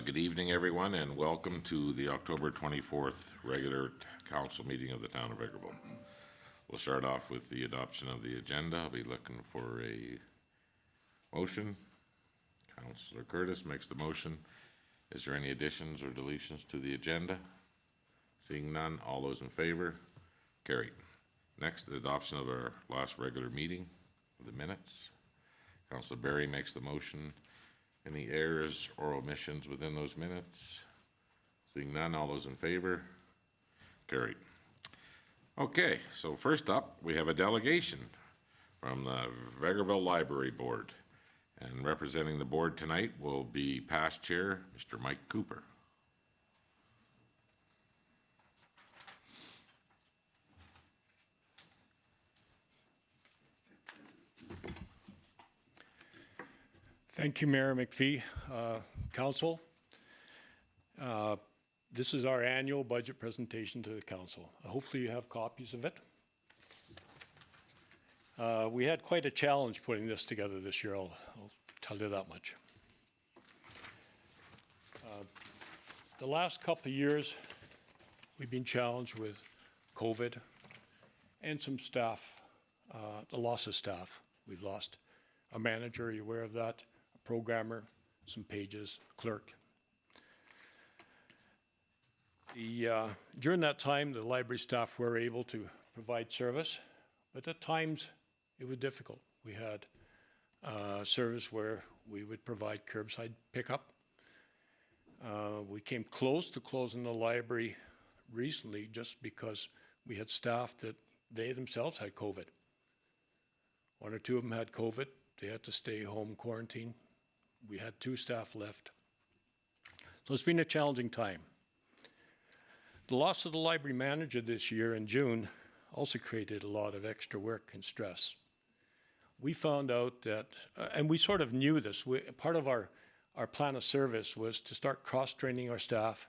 Good evening, everyone, and welcome to the October 24th regular council meeting of the town of Vegreville. We'll start off with the adoption of the agenda. I'll be looking for a motion. Councillor Curtis makes the motion. Is there any additions or deletions to the agenda? Seeing none, all those in favor? Carried. Next, the adoption of our last regular meeting, the minutes. Councillor Barry makes the motion. Any errors or omissions within those minutes? Seeing none, all those in favor? Carried. Okay, so first up, we have a delegation from the Vegreville Library Board. And representing the board tonight will be past chair, Mr. Mike Cooper. Thank you, Mayor McPhee. Council, this is our annual budget presentation to the council. Hopefully you have copies of it. We had quite a challenge putting this together this year, I'll tell you that much. The last couple of years, we've been challenged with COVID and some staff, the loss of staff. We've lost a manager, are you aware of that? Programmer, some pages, clerk. During that time, the library staff were able to provide service, but at times it was difficult. We had service where we would provide curbside pickup. We came close to closing the library recently just because we had staff that they themselves had COVID. One or two of them had COVID. They had to stay home quarantine. We had 2 staff left. So it's been a challenging time. The loss of the library manager this year in June also created a lot of extra work and stress. We found out that, and we sort of knew this, part of our plan of service was to start cross-training our staff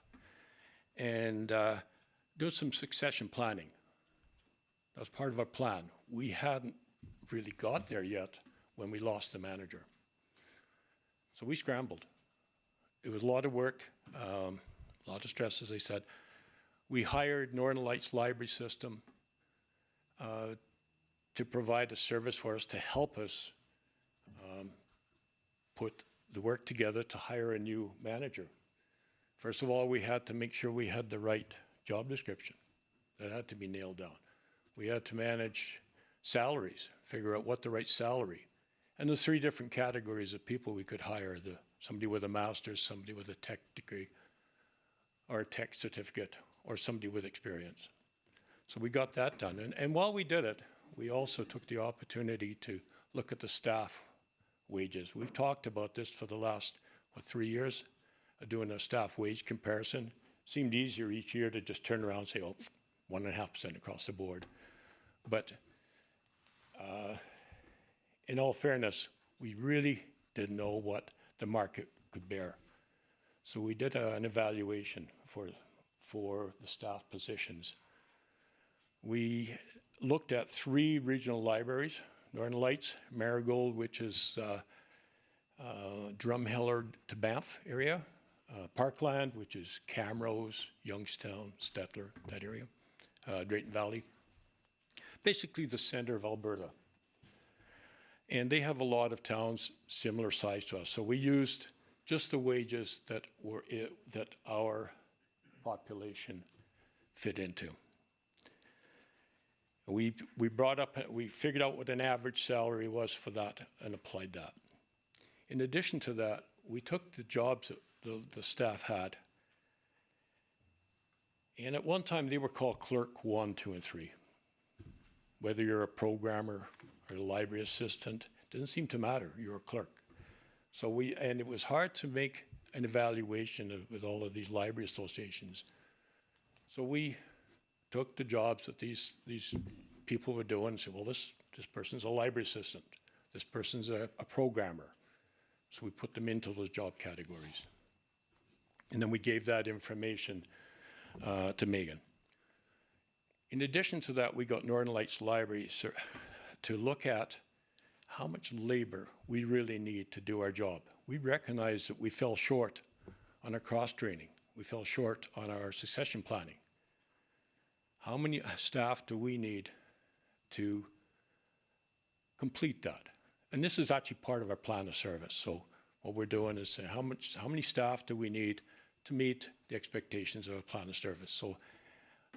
and do some succession planning. That was part of our plan. We hadn't really got there yet when we lost the manager. So we scrambled. It was a lot of work, a lot of stress, as I said. We hired Northern Lights Library System to provide a service for us to help us put the work together to hire a new manager. First of all, we had to make sure we had the right job description. That had to be nailed down. We had to manage salaries, figure out what the right salary. And the 3 different categories of people we could hire, somebody with a master's, somebody with a tech degree, or a tech certificate, or somebody with experience. So we got that done. And while we did it, we also took the opportunity to look at the staff wages. We've talked about this for the last, 3 years, doing a staff wage comparison. Seemed easier each year to just turn around and say, oh, 1.5% across the board. But in all fairness, we really didn't know what the market could bear. So we did an evaluation for the staff positions. We looked at 3 regional libraries, Northern Lights, Marigold, which is Drumheller to Banff area, Parkland, which is Camrose, Youngstown, Stettler, that area, Drayton Valley, basically the center of Alberta. And they have a lot of towns similar size to us. So we used just the wages that our population fit into. We figured out what an average salary was for that and applied that. In addition to that, we took the jobs that the staff had, and at one time they were called Clerk 1, 2, and 3. Whether you're a programmer or a library assistant, didn't seem to matter, you're a clerk. So and it was hard to make an evaluation with all of these library associations. So we took the jobs that these people were doing and said, well, this person's a library assistant, this person's a programmer. So we put them into those job categories. And then we gave that information to Megan. In addition to that, we got Northern Lights Library to look at how much labor we really need to do our job. We recognized that we fell short on our cross-training. We fell short on our succession planning. How many staff do we need to complete that? And this is actually part of our plan of service. So what we're doing is saying how many staff do we need to meet the expectations of a plan of service? So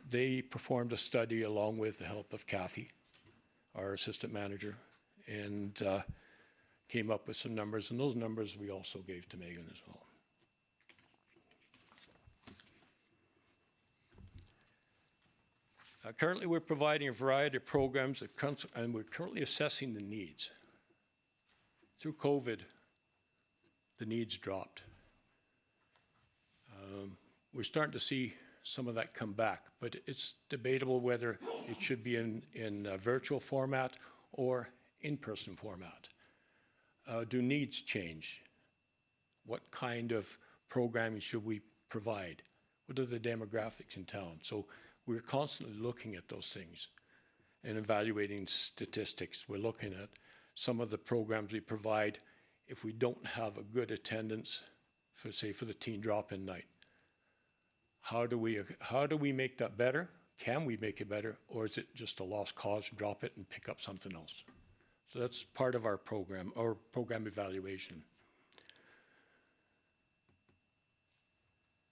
they performed a study along with the help of Kathy, our assistant manager, and came up with some numbers, and those numbers we also gave to Megan as well. Currently, we're providing a variety of programs, and we're currently assessing the needs. Through COVID, the needs dropped. We're starting to see some of that come back, but it's debatable whether it should be in a virtual format or in-person format. Do needs change? What kind of programming should we provide? What are the demographics in town? So we're constantly looking at those things and evaluating statistics. We're looking at some of the programs we provide if we don't have a good attendance, for say for the teen drop-in night. How do we make that better? Can we make it better, or is it just a lost cause? Drop it and pick up something else. So that's part of our program evaluation.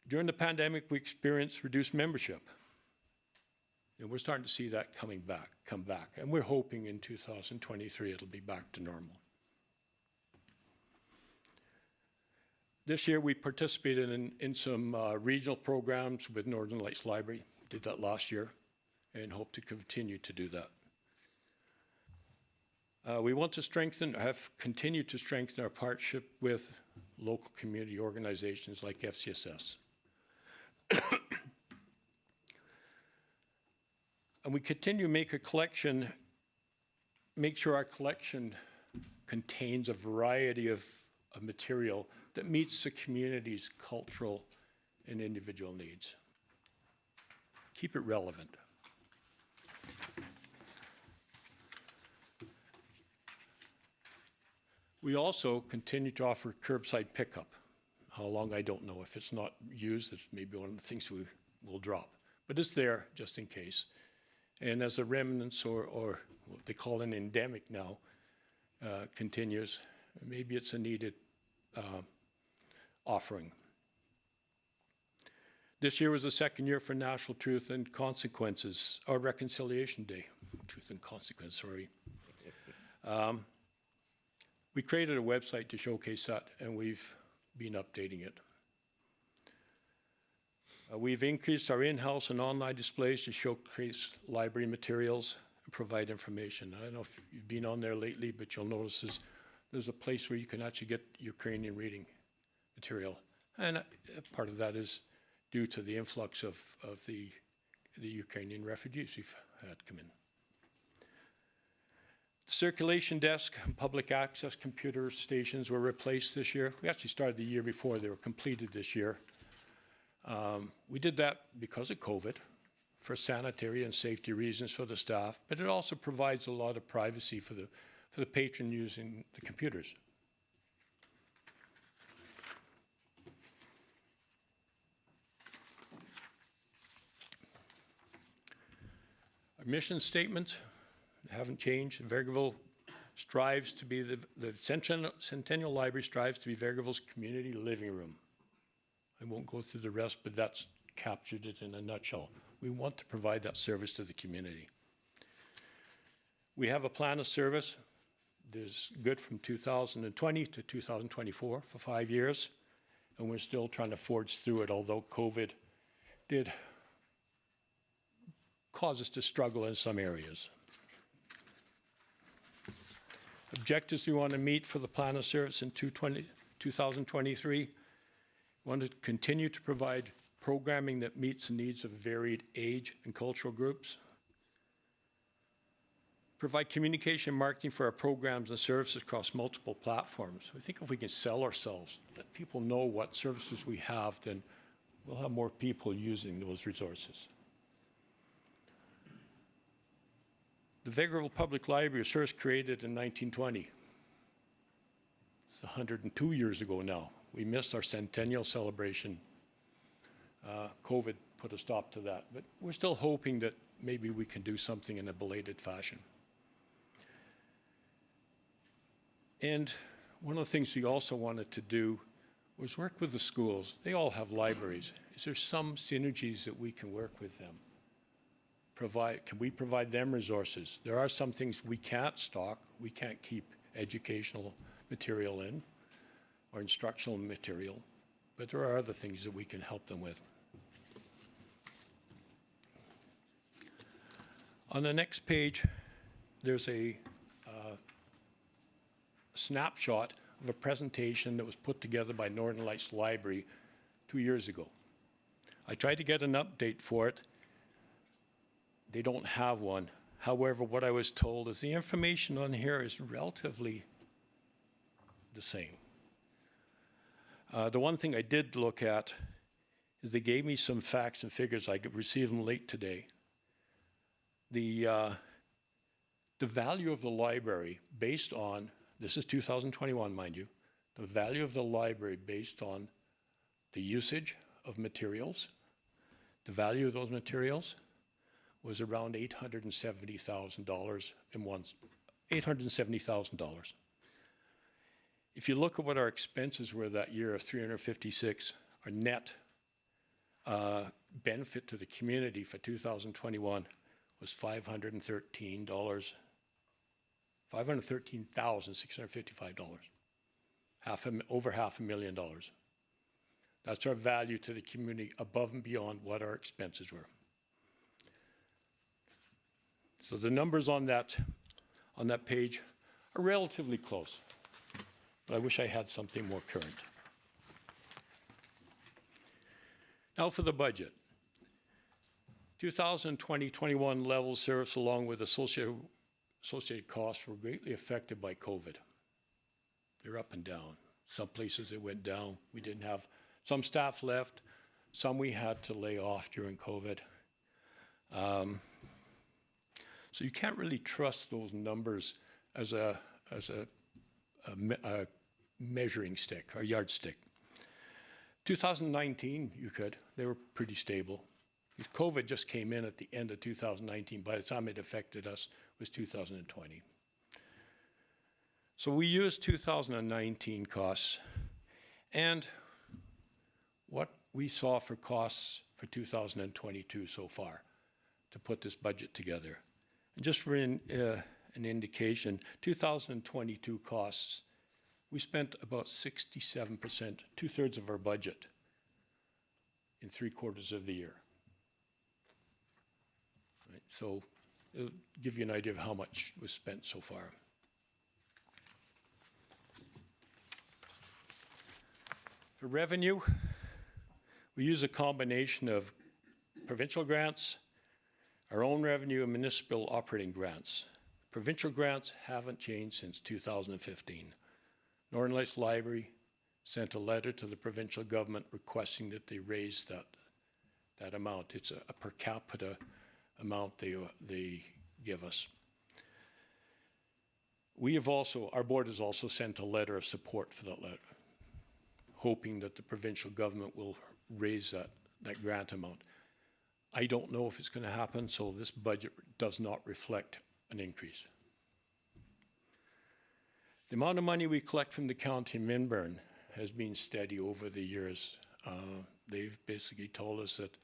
During the pandemic, we experienced reduced membership. And we're starting to see that come back. And we're hoping in 2023 it'll be back to normal. This year we participated in some regional programs with Northern Lights Library. Did that last year and hope to continue to do that. We want to have continued to strengthen our partnership with local community organizations like FCSS. And we continue to make sure our collection contains a variety of material that meets the community's cultural and individual needs. Keep it relevant. We also continue to offer curbside pickup. How long, I don't know. If it's not used, it's maybe one of the things we will drop. But it's there just in case. And as the remnants or what they call an endemic now continues, maybe it's a needed offering. This year was the second year for National Truth and Consequences, or Reconciliation Day. Truth and Consequence, sorry. We created a website to showcase that, and we've been updating it. We've increased our in-house and online displays to showcase library materials and provide information. I don't know if you've been on there lately, but you'll notice there's a place where you can actually get Ukrainian reading material. And part of that is due to the influx of the Ukrainian refugees we've had come in. The circulation desk and public access computer stations were replaced this year. We actually started the year before. They were completed this year. We did that because of COVID, for sanitary and safety reasons for the staff, but it also provides a lot of privacy for the patron using the computers. Our mission statement haven't changed. Vegreville strives to be the Centennial Library strives to be Vegreville's community living room. I won't go through the rest, but that's captured it in a nutshell. We want to provide that service to the community. We have a plan of service that is good from 2020 to 2024 for 5 years, and we're still trying to forge through it, although COVID did cause us to struggle in some areas. Objectives we want to meet for the plan of service in 2023. We want to continue to provide programming that meets the needs of varied age and cultural groups. Provide communication and marketing for our programs and services across multiple platforms. I think if we can sell ourselves, let people know what services we have, then we'll have more people using those resources. The Vegreville Public Library was first created in 1920. It's 102 years ago now. We missed our centennial celebration. COVID put a stop to that, but we're still hoping that maybe we can do something in a belated fashion. And one of the things we also wanted to do was work with the schools. They all have libraries. Is there some synergies that we can work with them? Can we provide them resources? There are some things we can't stock. We can't keep educational material in or instructional material, but there are other things that we can help them with. On the next page, there's a snapshot of a presentation that was put together by Northern Lights Library 2 years ago. I tried to get an update for it. They don't have one. However, what I was told is the information on here is relatively the same. The one thing I did look at is they gave me some facts and figures. I received them late today. The value of the library based on, this is 2021, mind you, the value of the library based on the usage of materials, the value of those materials was around $870,000 $870,000. If you look at what our expenses were that year of $356, our net benefit to the community for 2021 was $513,655. Over $500,000. That's our value to the community above and beyond what our expenses were. So the numbers on that page are relatively close, but I wish I had something more current. Now for the budget. 2020-21 level service along with associated costs were greatly affected by COVID. They're up and down. Some places it went down. We didn't have, some staff left, some we had to lay off during COVID. So you can't really trust those numbers as a measuring stick or yardstick. 2019, you could. They were pretty stable. COVID just came in at the end of 2019. By the time it affected us, it was 2020. So we used 2019 costs and what we saw for costs for 2022 so far to put this budget together. And just for an indication, 2022 costs, we spent about 67%, 2/3 of our budget in 3/4 of the year. Right, so it'll give you an idea of how much was spent so far. For revenue, we use a combination of provincial grants, our own revenue, and municipal operating grants. Provincial grants haven't changed since 2015. Northern Lights Library sent a letter to the provincial government requesting that they raise that amount. It's a per capita amount they give us. Our board has also sent a letter of support for that letter, hoping that the provincial government will raise that grant amount. I don't know if it's going to happen, so this budget does not reflect an increase. The amount of money we collect from the county of Minburn has been steady over the years. They've basically told us that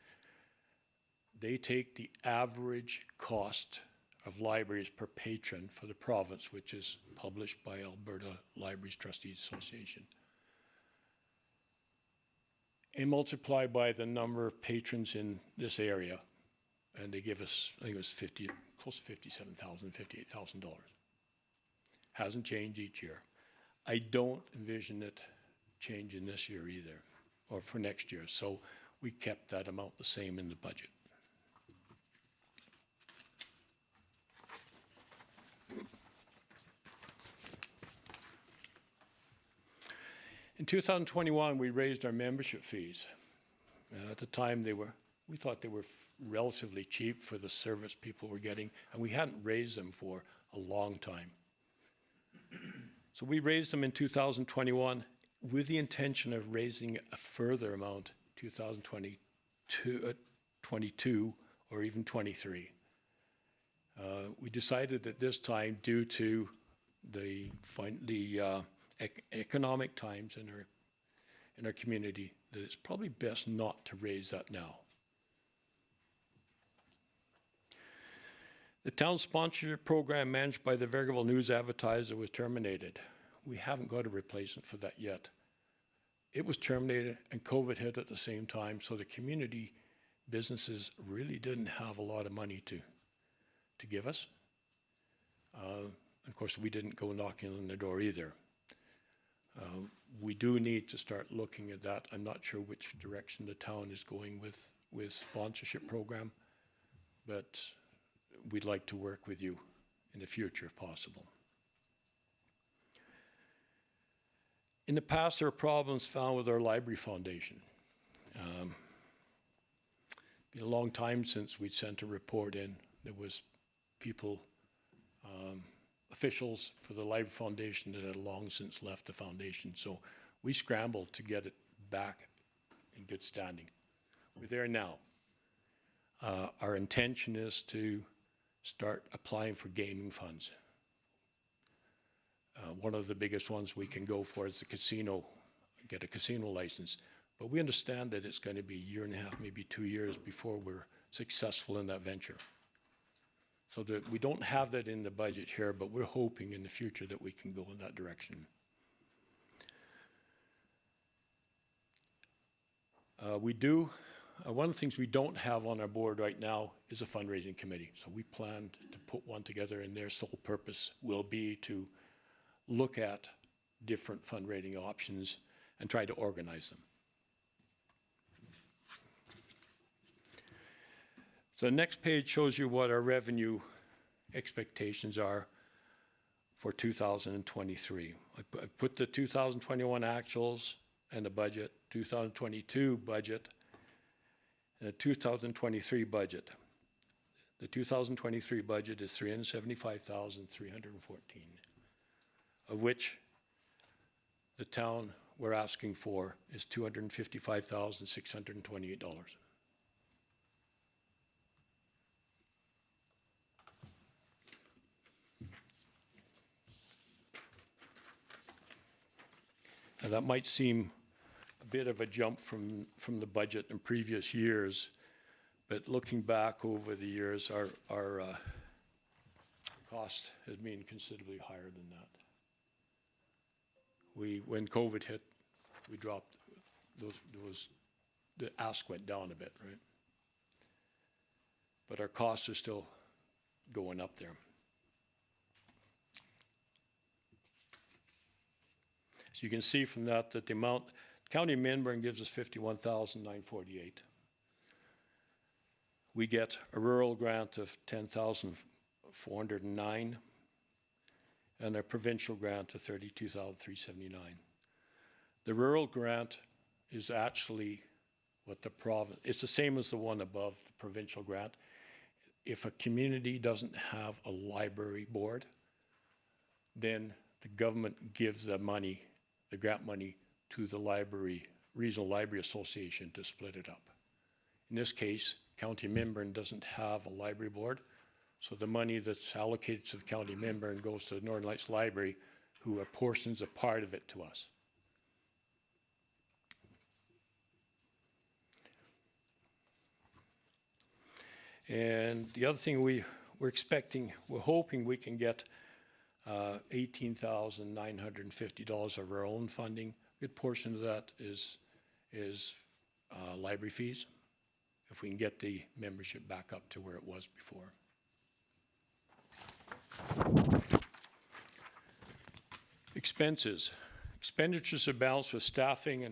they take the average cost of libraries per patron for the province, which is published by Alberta Libraries Trustees Association, and multiply by the number of patrons in this area, and they give us, I think it was close to $57,000, $58,000. Hasn't changed each year. I don't envision it changing this year either, or for next year, so we kept that amount the same in the budget. In 2021, we raised our membership fees. At the time, we thought they were relatively cheap for the service people were getting, and we hadn't raised them for a long time. So we raised them in 2021. with the intention of raising a further amount 2022, 22 or even 23. We decided at this time, due to the economic times in our community, that it's probably best not to raise that now. The town sponsorship program managed by the Vegreville News Advertiser was terminated. We haven't got a replacement for that yet. It was terminated and COVID hit at the same time, so the community businesses really didn't have a lot of money to give us. Of course, we didn't go knocking on the door either. We do need to start looking at that. I'm not sure which direction the town is going with sponsorship program, but we'd like to work with you in the future if possible. In the past, there are problems found with our library foundation. Been a long time since we sent a report in. There was people, officials for the library foundation that had long since left the foundation. So we scrambled to get it back in good standing. We're there now. Our intention is to start applying for gaming funds. One of the biggest ones we can go for is the casino, get a casino license. But we understand that it's going to be a year and a half, maybe 2 years before we're successful in that venture. So that we don't have that in the budget here, but we're hoping in the future that we can go in that direction. One of the things we don't have on our board right now is a fundraising committee. So we plan to put one together, and their sole purpose will be to look at different fundraising options and try to organize them. So the next page shows you what our revenue expectations are for 2023. I put the 2021 actuals and the budget, 2022 budget, and the 2023 budget. The 2023 budget is $375,314, of which the town we're asking for is $255,628. Now that might seem a bit of a jump from the budget in previous years, but looking back over the years, our cost has been considerably higher than that. When COVID hit, we dropped the ask went down a bit, right? But our costs are still going up there. So you can see from that the amount, County of Minburn gives us $51,948. We get a rural grant of $10,409 and a provincial grant of $32,379. The rural grant is actually what the province, it's the same as the one above, the provincial grant. If a community doesn't have a library board, then the government gives the money, the grant money, to the library, Regional Library Association to split it up. In this case, County Minburn doesn't have a library board, so the money that's allocated to the County Minburn goes to the Northern Lights Library, who apportions a part of it to us. And the other thing we're hoping we can get $18,950 of our own funding. A good portion of that is library fees, if we can get the membership back up to where it was before. Expenses. Expenditures are balanced with staffing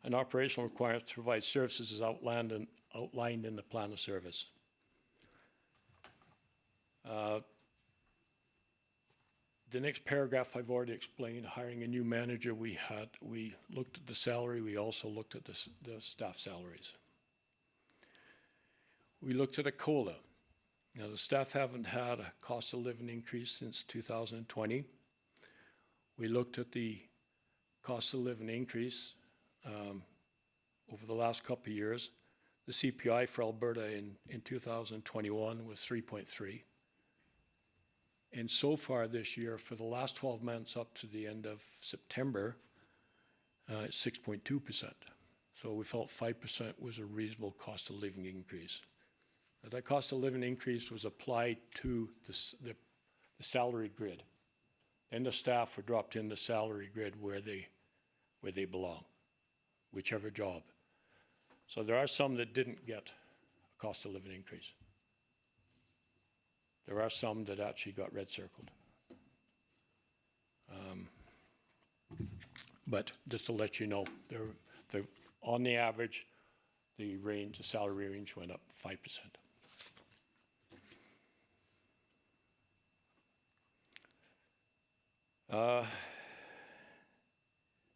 and operational requirements to provide services as outlined in the plan of service. The next paragraph I've already explained, hiring a new manager. We looked at the salary, we also looked at the staff salaries. We looked at a COLA. Now the staff haven't had a cost of living increase since 2020. We looked at the cost of living increase over the last couple of years. The CPI for Alberta in 2021 was 3.3. And so far this year, for the last 12 months up to the end of September, it's 6.2%. So we felt 5% was a reasonable cost of living increase. Now, that cost of living increase was applied to the salary grid. And the staff were dropped in the salary grid where they belong, whichever job. So there are some that didn't get a cost of living increase. There are some that actually got red circled. But just to let you know, on the average, the salary range went up 5%.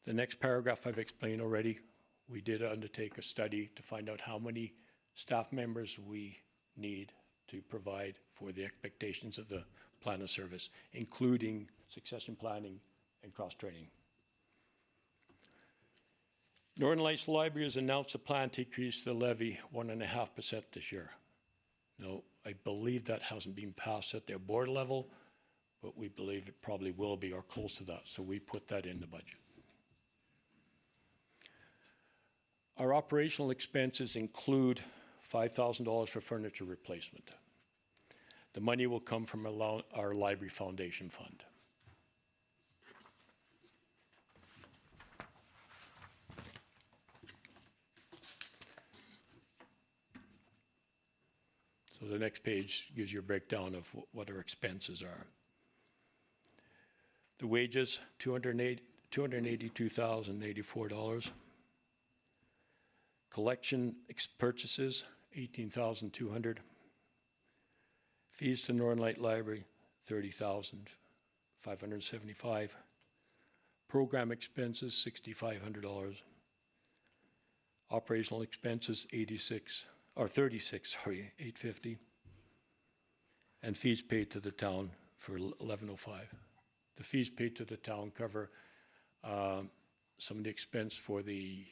The next paragraph I've explained already. We did undertake a study to find out how many staff members we need to provide for the expectations of the plan of service, including succession planning and cross-training. Northern Lights Library has announced a plan to increase the levy 1.5% this year. Now, I believe that hasn't been passed at their board level, but we believe it probably will be or close to that, so we put that in the budget. Our operational expenses include $5,000 for furniture replacement. The money will come from our Library Foundation Fund. So the next page gives you a breakdown of what our expenses are. The wages, $282,084. Collection purchases, $18,200. Fees to Northern Light Library, $30,575. Program expenses, $6,500. Operational expenses, $850. And fees paid to the town for $1,105. The fees paid to the town cover some of the expense for the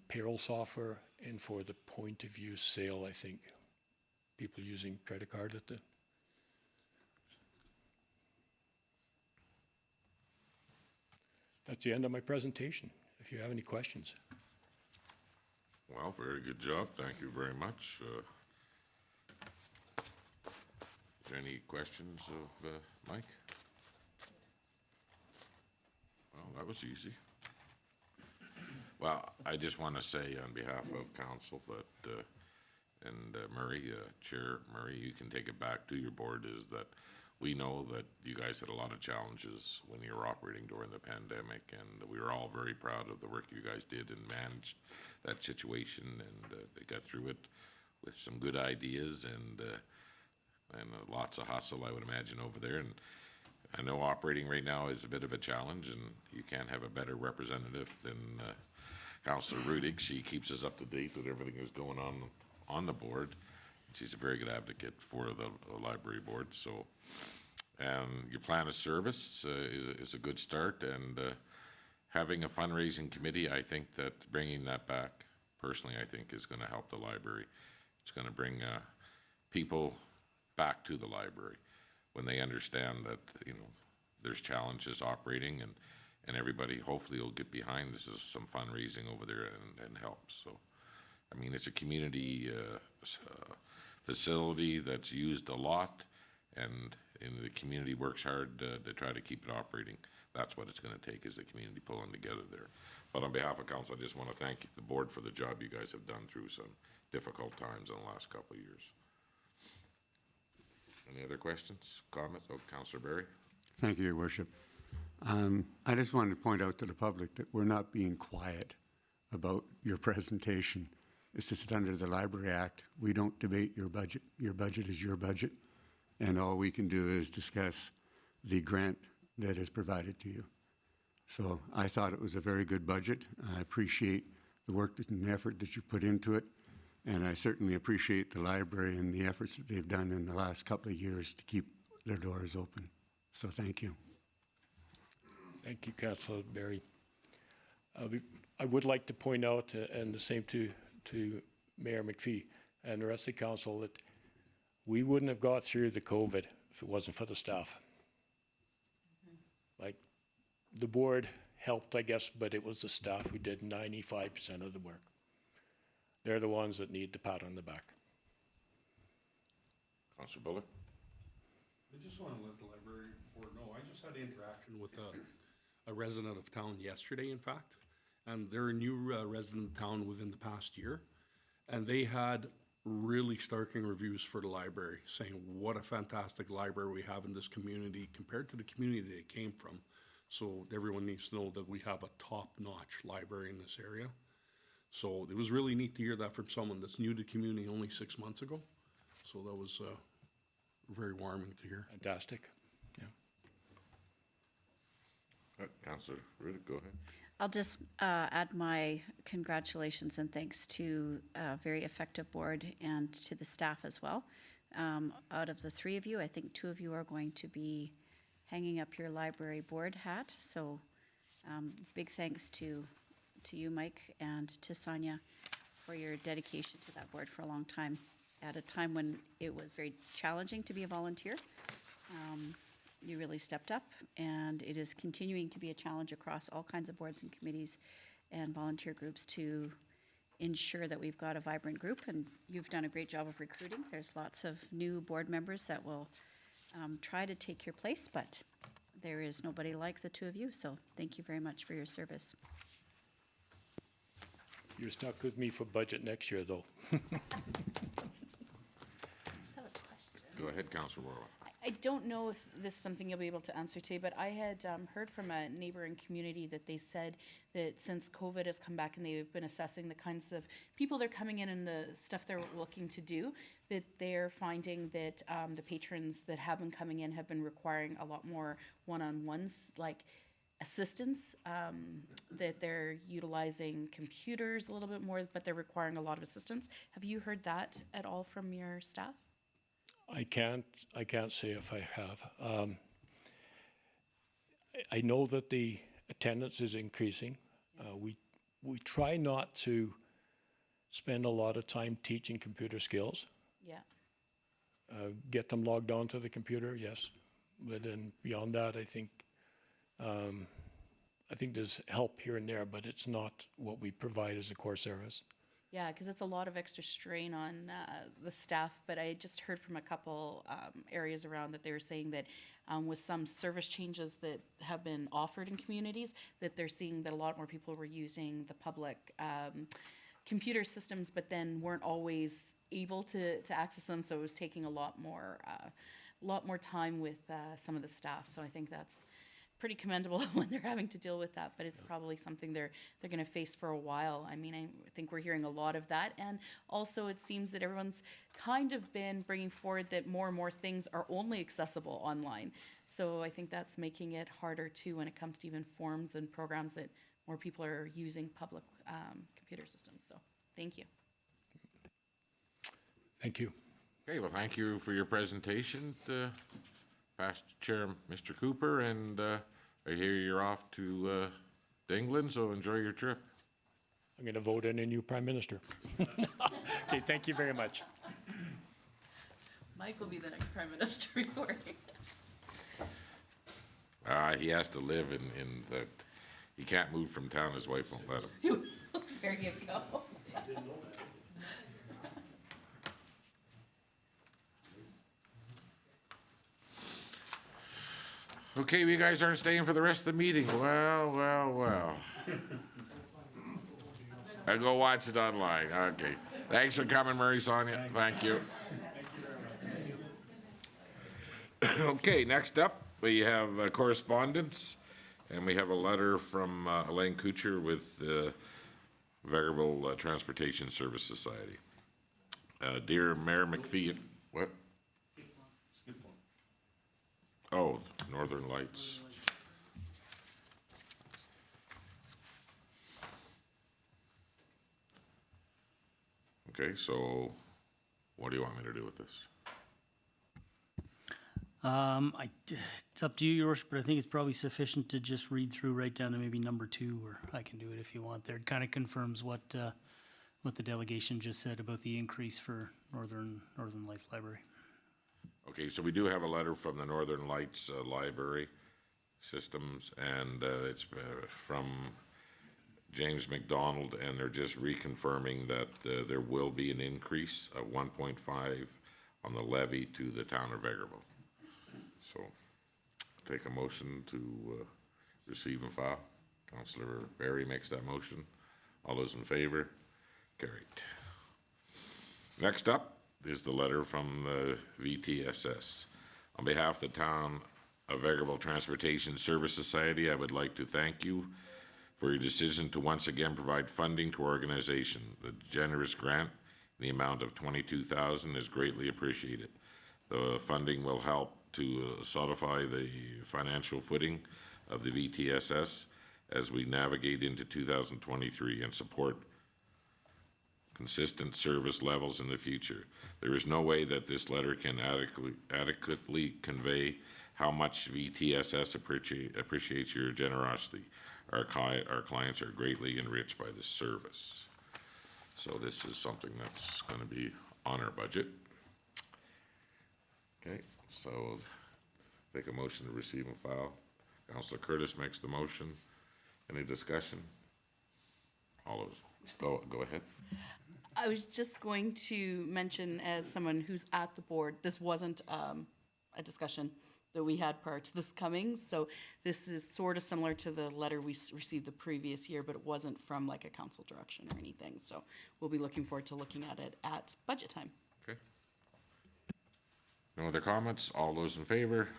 payroll software and for the point of use sale, I think. People using credit card at the... That's the end of my presentation, if you have any questions. Well, very good job. Thank you very much. Is there any questions of Mike? Well, that was easy. Well, I just want to say on behalf of council that, and Murray, Chair Murray, you can take it back to your board, is that we know that you guys had a lot of challenges when you were operating during the pandemic, and we were all very proud of the work you guys did and managed that situation, and they got through it with some good ideas and lots of hustle, I would imagine, over there. And I know operating right now is a bit of a challenge, and you can't have a better representative than Councillor Rudig. She keeps us up to date with everything that's going on the board. She's a very good advocate for the library board. So, your plan of service is a good start, and having a fundraising committee, I think that bringing that back, personally, I think is going to help the library. It's going to bring people back to the library when they understand that, you know, there's challenges operating, and everybody hopefully will get behind this is some fundraising over there and help. So, I mean, it's a community facility that's used a lot, and the community works hard to try to keep it operating. That's what it's going to take, is the community pulling together there. But on behalf of council, I just want to thank the board for the job you guys have done through some difficult times in the last couple of years. Any other questions, comments? Oh, Councillor Barry. Thank you, Your Worship. I just wanted to point out to the public that we're not being quiet about your presentation. It's just that under the Library Act, we don't debate your budget. Your budget is your budget, and all we can do is discuss the grant that is provided to you. So I thought it was a very good budget. I appreciate the work and effort that you put into it, and I certainly appreciate the library and the efforts that they've done in the last couple of years to keep their doors open. So thank you. Thank you, Councillor Berry. I would like to point out, and the same to Mayor McPhee and the rest of the council, that we wouldn't have got through the COVID if it wasn't for the staff. Like, the board helped, I guess, but it was the staff who did 95% of the work. They're the ones that need the pat on the back. Councillor Bullock? I just want to let the library board know, I just had interaction with a resident of town yesterday, in fact, and they're a new resident of town within the past year, and they had really starking reviews for the library, saying what a fantastic library we have in this community compared to the community they came from. So everyone needs to know that we have a top-notch library in this area. So it was really neat to hear that from someone that's new to the community only 6 months ago. So that was very warming to hear. Fantastic. Yeah. Councillor Riddick, go ahead. I'll just add my congratulations and thanks to a very effective board and to the staff as well. Out of the three of you, I think two of you are going to be hanging up your library board hat. So big thanks to you, Mike, and to Sonia for your dedication to that board for a long time. At a time when it was very challenging to be a volunteer, you really stepped up, and it is continuing to be a challenge across all kinds of boards and committees and volunteer groups to ensure that we've got a vibrant group, and you've done a great job of recruiting. There's lots of new board members that will try to take your place, but there is nobody like the two of you, so thank you very much for your service. You're stuck with me for budget next year, though. Go ahead, Councillor Morrow. I don't know if this is something you'll be able to answer today, but I had heard from a neighboring community that they said that since COVID has come back and they've been assessing the kinds of people they're coming in and the stuff they're looking to do, that they're finding that the patrons that have been coming in have been requiring a lot more one-on-ones, like assistance, that they're utilizing computers a little bit more, but they're requiring a lot of assistance. Have you heard that at all from your staff? I can't say if I have. I know that the attendance is increasing. We try not to spend a lot of time teaching computer skills. Yeah. Get them logged onto the computer, yes, but then beyond that, I think there's help here and there, but it's not what we provide as a core service. Yeah, because it's a lot of extra strain on the staff, but I just heard from a couple areas around that they were saying that with some service changes that have been offered in communities, that they're seeing that a lot more people were using the public computer systems, but then weren't always able to access them, so it was taking a lot more time with some of the staff. So I think that's pretty commendable when they're having to deal with that, but it's probably something they're going to face for a while. I mean, I think we're hearing a lot of that, and also it seems that everyone's kind of been bringing forward that more and more things are only accessible online. So I think that's making it harder too when it comes to even forms and programs that more people are using public computer systems. So thank you. Thank you. Okay, well, thank you for your presentation, past Chair Mr. Cooper, and I hear you're off to England, so enjoy your trip. I'm going to vote in a new prime minister. Okay, thank you very much. Mike will be the next prime minister. He has to live in the, he can't move from town, his wife won't let him. There you go. Okay, you guys aren't staying for the rest of the meeting. Well. I'll go watch it online. Okay. Thanks for coming, Murray Sonia. Thank you. Okay, next up, we have correspondence, and we have a letter from Elaine Kuchar with Vegreville Transportation Service Society. Dear Mayor McPhee, what? Oh, Northern Lights. Okay, so what do you want me to do with this? It's up to you, Your Worship, but I think it's probably sufficient to just read through right down to maybe number 2, or I can do it if you want there. It kind of confirms what the delegation just said about the increase for Northern Lights Library. Okay, so we do have a letter from the Northern Lights Library Systems, and it's from James McDonald, and they're just reconfirming that there will be an increase of 1.5 on the levy to the town of Vegreville. So, take a motion to receive and file. Councillor Barry makes that motion. All those in favor? Carried. Next up is the letter from the VTSS. On behalf of the town of Vegreville Transportation Service Society, I would like to thank you for your decision to once again provide funding to our organization. The generous grant in the amount of $22,000 is greatly appreciated. The funding will help to solidify the financial footing of the VTSS as we navigate into 2023 and support consistent service levels in the future. There is no way that this letter can adequately convey how much VTSS appreciates your generosity. Our clients are greatly enriched by this service. So this is something that's going to be on our budget. Okay, so take a motion to receive and file. Councillor Curtis makes the motion. Any discussion? All those, go ahead. I was just going to mention, as someone who's at the board, this wasn't a discussion that we had prior to this coming. So this is sort of similar to the letter we received the previous year, but it wasn't from like a council direction or anything. So we'll be looking forward to looking at it at budget time. Okay. No other comments? All those in favor?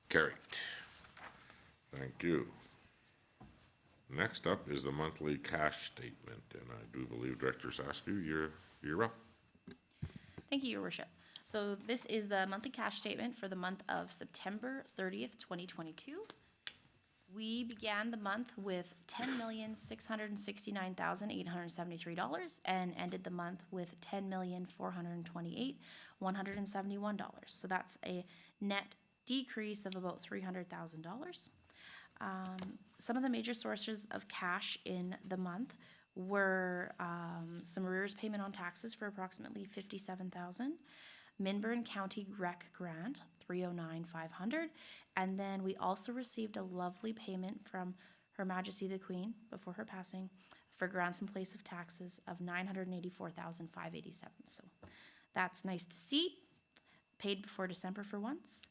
Carried. Thank you. Next up is the monthly cash statement, and I do believe Director Saskew, you're up. Thank you, Your Worship. So this is the monthly cash statement for the month of September 30th, 2022. We began the month with $10,669,873 and ended the month with $10,428,171. So that's a net decrease of about $300,000. Some of the major sources of cash in the month were some arrears payment on taxes for approximately $57,000, Minburn County Rec Grant, $309,500, and then we also received a lovely payment from Her Majesty the Queen before her passing for grants in place of taxes of $984,587. So that's nice to see. Paid before December for once.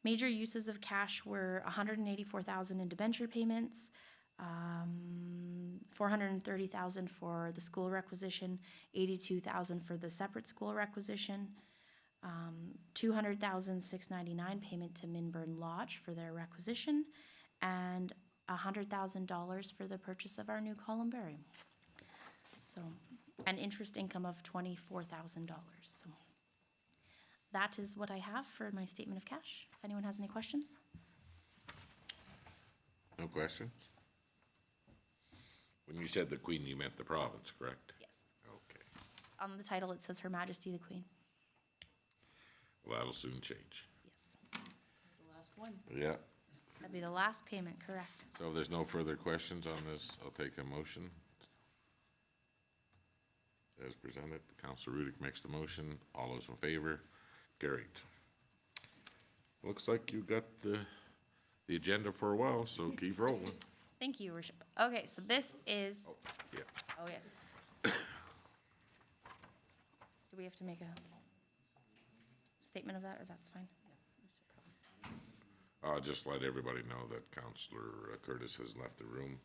Major uses of cash were $184,000 in debenture payments, $430,000 for the school requisition, $82,000 for the separate school requisition, $200,699 payment to Minburn Lodge for their requisition, and $100,000 for the purchase of our new columbarium. So, an interest income of $24,000. So. That is what I have for my statement of cash. If anyone has any questions? No questions? When you said the Queen, you meant the province, correct? Yes. Okay. On the title, it says Her Majesty the Queen. Well, that'll soon change. Yes. The last one. Yeah. That'd be the last payment, correct? So if there's no further questions on this, I'll take a motion. As presented, Councillor Rudick makes the motion. All those in favor? Carried. Looks like you got the agenda for a while, so keep rolling. Thank you, Your Worship. Okay, so this is, Yeah. oh yes. Do we have to make a statement of that, or that's fine? I'll just let everybody know that Councillor Curtis has left the room.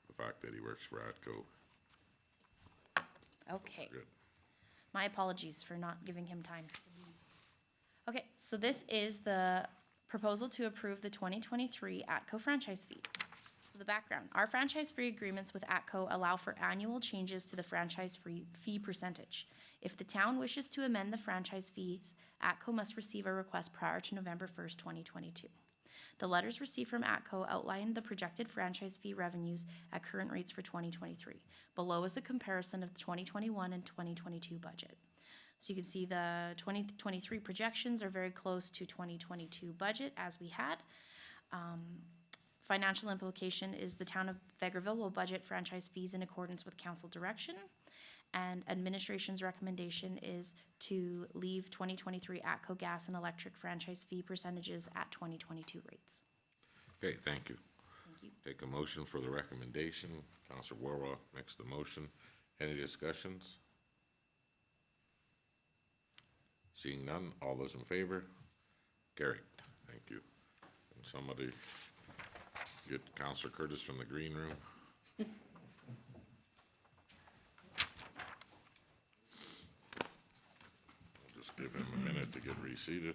The fact that he works for ATCO. Okay. Good. My apologies for not giving him time. Okay, so this is the proposal to approve the 2023 ATCO franchise fee. So the background, our franchise fee agreements with ATCO allow for annual changes to the franchise fee percentage. If the town wishes to amend the franchise fees, ATCO must receive a request prior to November 1st, 2022. The letters received from ATCO outline the projected franchise fee revenues at current rates for 2023. Below is a comparison of the 2021 and 2022 budget. So you can see the 2023 projections are very close to 2022 budget as we had. Financial implication is the town of Vegreville will budget franchise fees in accordance with council direction. And administration's recommendation is to leave 2023 ATCO gas and electric franchise fee percentages at 2022 rates. Okay, thank you. Thank you. Take a motion for the recommendation. Counselor Warwa makes the motion. Any discussions? Seeing none, all those in favor? Carried. Thank you. And somebody get Counselor Curtis from the green room. I'll just give him a minute to get reseated.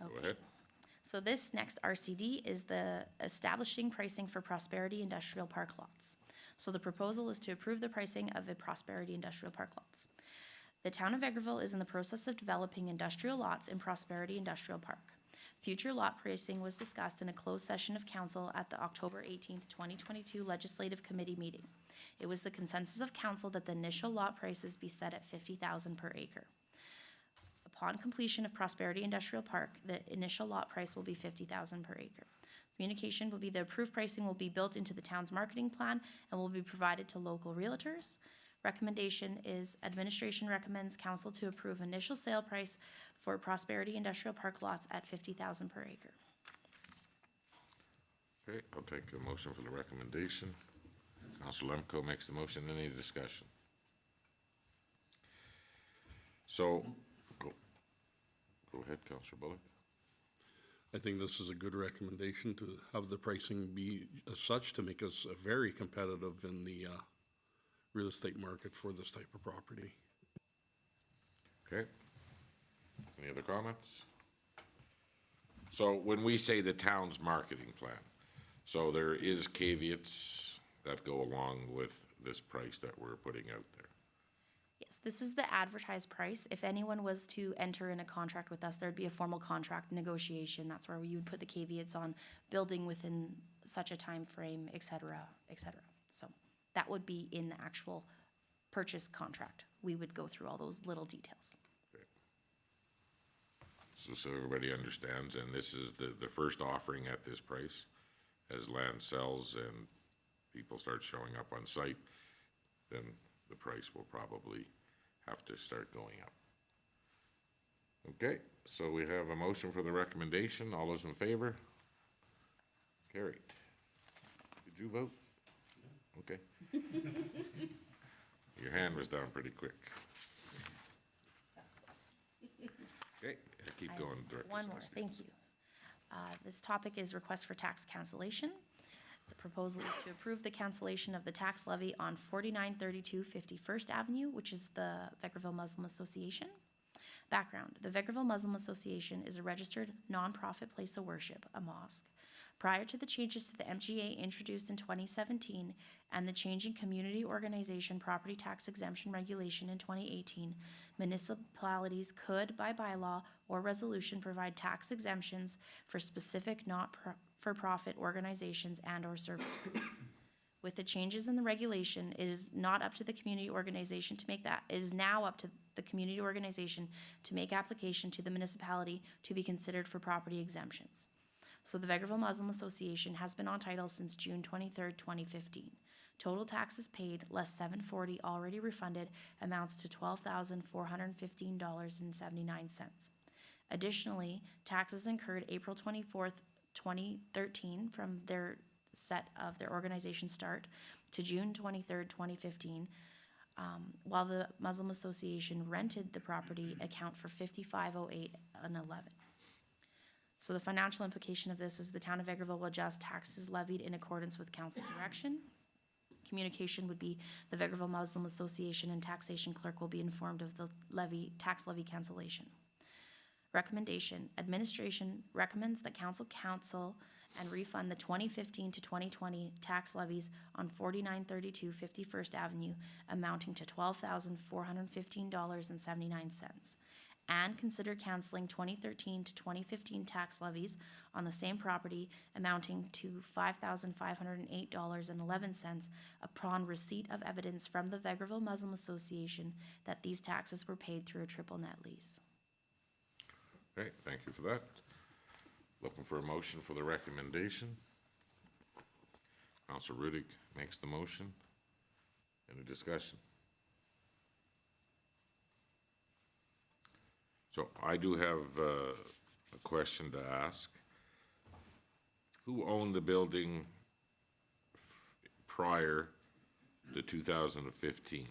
Go ahead. So this next RCD is the establishing pricing for Prosperity Industrial Park lots. So the proposal is to approve the pricing of a Prosperity Industrial Park lots. The town of Vegreville is in the process of developing industrial lots in Prosperity Industrial Park. Future lot pricing was discussed in a closed session of council at the October 18th, 2022 Legislative Committee meeting. It was the consensus of council that the initial lot prices be set at $50,000 per acre. Upon completion of Prosperity Industrial Park, the initial lot price will be $50,000 per acre. Communication will be the approved pricing will be built into the town's marketing plan and will be provided to local realtors. Recommendation is administration recommends council to approve initial sale price for Prosperity Industrial Park lots at $50,000 per acre. Okay, I'll take a motion for the recommendation. Counselor Lemko makes the motion. Any discussion? So, go ahead, Counselor Bullock. I think this is a good recommendation to have the pricing be as such to make us very competitive in the real estate market for this type of property. Okay. Any other comments? So when we say the town's marketing plan, so there is caveats that go along with this price that we're putting out there. Yes, this is the advertised price. If anyone was to enter in a contract with us, there'd be a formal contract negotiation. That's where you would put the caveats on building within such a time frame, et cetera, et cetera. So that would be in the actual purchase contract. We would go through all those little details. Okay. So everybody understands, and this is the first offering at this price. As land sells and people start showing up on site, then the price will probably have to start going up. Okay, so we have a motion for the recommendation. All those in favor? Carried. Did you vote? Okay. Your hand was down pretty quick. Okay, keep going, Director. One more, Sosnier. thank you. This topic is request for tax cancellation. The proposal is to approve the cancellation of the tax levy on 4932 51st Avenue, which is the Vegreville Muslim Association. Background, the Vegreville Muslim Association is a registered nonprofit place of worship, a mosque. Prior to the changes to the MGA introduced in 2017 and the change in community organization property tax exemption regulation in 2018, municipalities could, by bylaw or resolution, provide tax exemptions for specific not-for-profit organizations and/or service groups. With the changes in the regulation, it is not up to the community organization to make that. It is now up to the community organization to make application to the municipality to be considered for property exemptions. So the Vegreville Muslim Association has been on title since June 23rd, 2015. Total taxes paid, less $740 already refunded, amounts to $12,415.79. Additionally, taxes incurred April 24th, 2013 from their set of their organization start to June 23rd, 2015, while the Muslim Association rented the property, account for $55.08 and $11. So the financial implication of this is the town of Vegreville will adjust taxes levied in accordance with council direction. Communication would be the Vegreville Muslim Association and taxation clerk will be informed of the tax levy cancellation. Recommendation, administration recommends that council cancel and refund the 2015 to 2020 tax levies on 4932 51st Avenue amounting to $12,415.79. and consider canceling 2013 to 2015 tax levies on the same property amounting to $5,508.11 upon receipt of evidence from the Vegreville Muslim Association that these taxes were paid through a triple net lease. Okay, thank you for that. Looking for a motion for the recommendation. Councilor Rudick makes the motion. Any discussion? So I do have a question to ask. Who owned the building prior to 2015?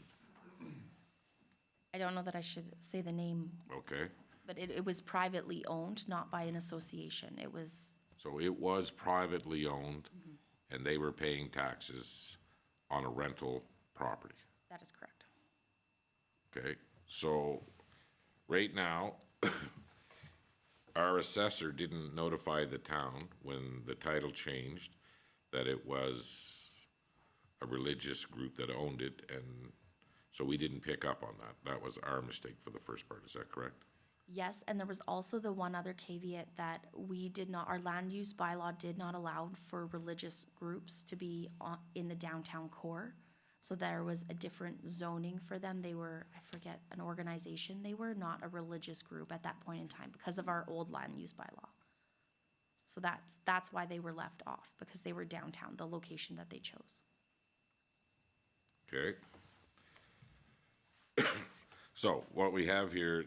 I don't know that I should say the name, Okay, but it was privately owned, not by an association. It was, so it was privately owned, and they were paying taxes on a rental property. that is correct. Okay, so right now, our assessor didn't notify the town when the title changed that it was a religious group that owned it, and so we didn't pick up on that. That was our mistake for the first part, is that correct? Yes, and there was also the one other caveat that we did not, our land use bylaw did not allow for religious groups to be in the downtown core. So there was a different zoning for them. They were, I forget, an organization. They were not a religious group at that point in time because of our old land use bylaw. So that's why they were left off, because they were downtown, the location that they chose. Okay. So what we have here,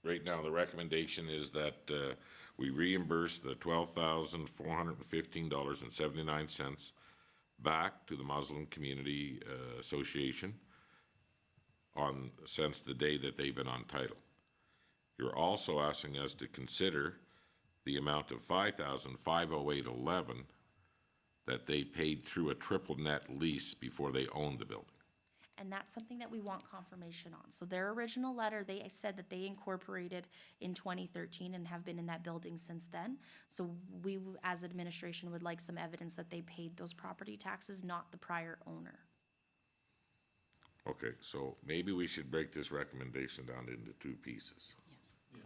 right now, the recommendation is that we reimburse the $12,415.79 back to the Muslim Community Association since the day that they've been on title. You're also asking us to consider the amount of $5,508.11 that they paid through a triple net lease before they owned the building. And that's something that we want confirmation on. So their original letter, they said that they incorporated in 2013 and have been in that building since then. So we, as administration, would like some evidence that they paid those property taxes, not the prior owner. Okay, so maybe we should break this recommendation down into two pieces. Yes.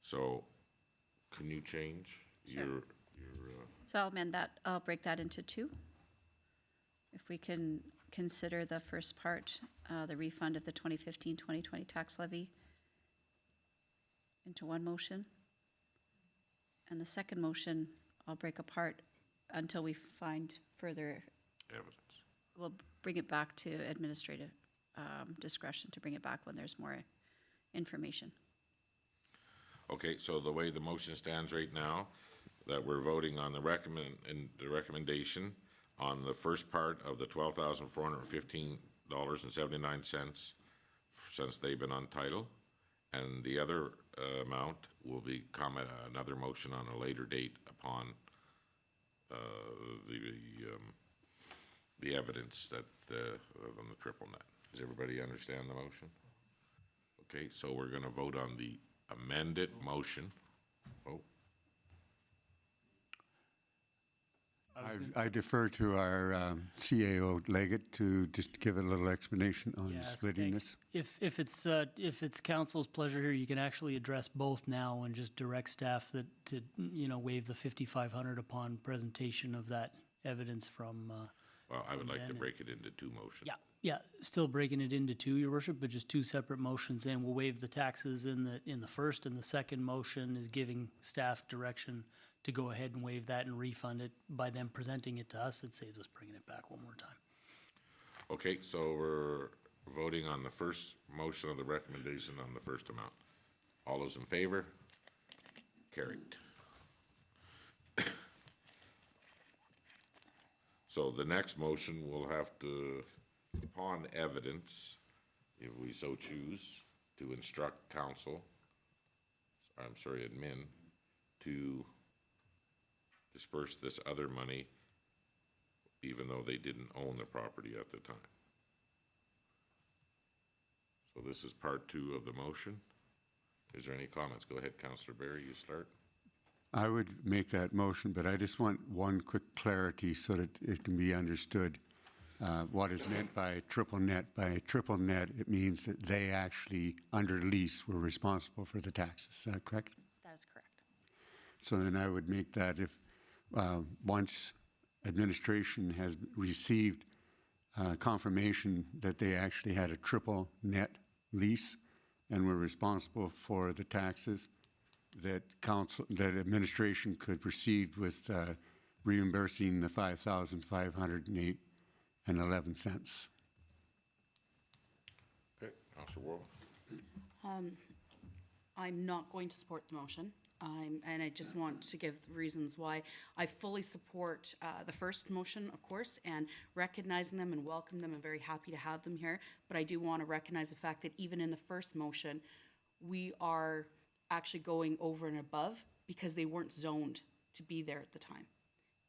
So, can you change your So I'll amend that, I'll break that into two. If we can consider the first part, the refund of the 2015-2020 tax levy into one motion. And the second motion, I'll break apart until we find further, evidence? we'll bring it back to administrative discretion to bring it back when there's more information. Okay, so the way the motion stands right now, that we're voting on the recommendation on the first part of the $12,415.79 since they've been on title, and the other amount will become another motion on a later date upon the evidence that on the triple net. Does everybody understand the motion? Okay, so we're going to vote on the amended motion. Oh, I defer to our CAO Leggett to just give a little explanation on Yeah, splitting thanks. this. If it's council's pleasure here, you can actually address both now and just direct staff to waive the 5,500 upon presentation of that evidence from. well, I would like to then- break it into two motions. Yeah, still breaking it into two, your worship, but just two separate motions, and we'll waive the taxes in the first, and the second motion is giving staff direction to go ahead and waive that and refund it. By them presenting it to us, it saves us bringing it back one more time. Okay, so we're voting on the first motion of the recommendation on the first amount. All those in favor? Carried. So the next motion will have to, upon evidence, if we so choose, to instruct council, admin, to disperse this other money even though they didn't own the property at the time. So this is part two of the motion. Is there any comments? Go ahead, Councillor Barry, you start. I would make that motion, but I just want one quick clarity so that it can be understood. what is meant by triple net. By triple net, it means that they actually, under lease, were responsible for the taxes. Is that correct? That is correct. So then I would make that if, once administration has received confirmation that they actually had a triple net lease and were responsible for the taxes, that that administration could proceed with reimbursing the $5,508.11. Okay, Counselor Wall. I'm not going to support the motion. And I just want to give reasons why. I fully support the first motion, of course, and recognizing them and welcome them. I'm very happy to have them here. But I do want to recognize the fact that even in the first motion, we are actually going over and above because they weren't zoned to be there at the time.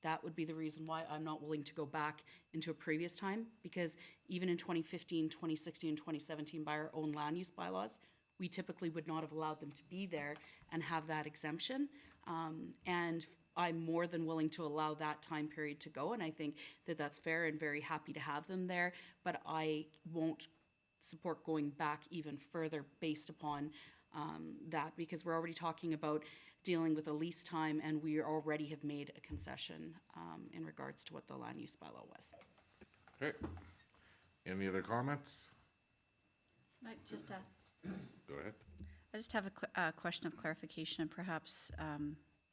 That would be the reason why I'm not willing to go back into a previous time, because even in 2015, 2016, and 2017, by our own land use bylaws, we typically would not have allowed them to be there and have that exemption. And I'm more than willing to allow that time period to go, and I think that that's fair and very happy to have them there, but I won't support going back even further based upon that, because we're already talking about dealing with a lease time, and we already have made a concession in regards to what the land use bylaw was. Okay. Any other comments? Just Go ahead. I just have a question of clarification, and perhaps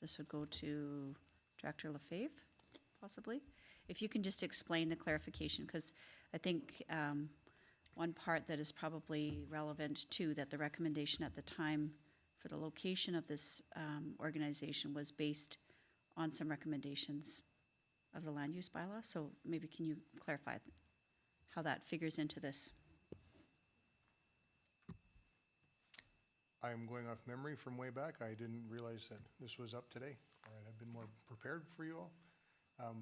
this would go to Director Lefebvre, possibly. If you can just explain the clarification, because I think one part that is probably relevant too, that the recommendation at the time for the location of this organization was based on some recommendations of the land use bylaw. So maybe can you clarify how that figures into this? I'm going off memory from way back. I didn't realize that this was up today. All right, I've been more prepared for you all.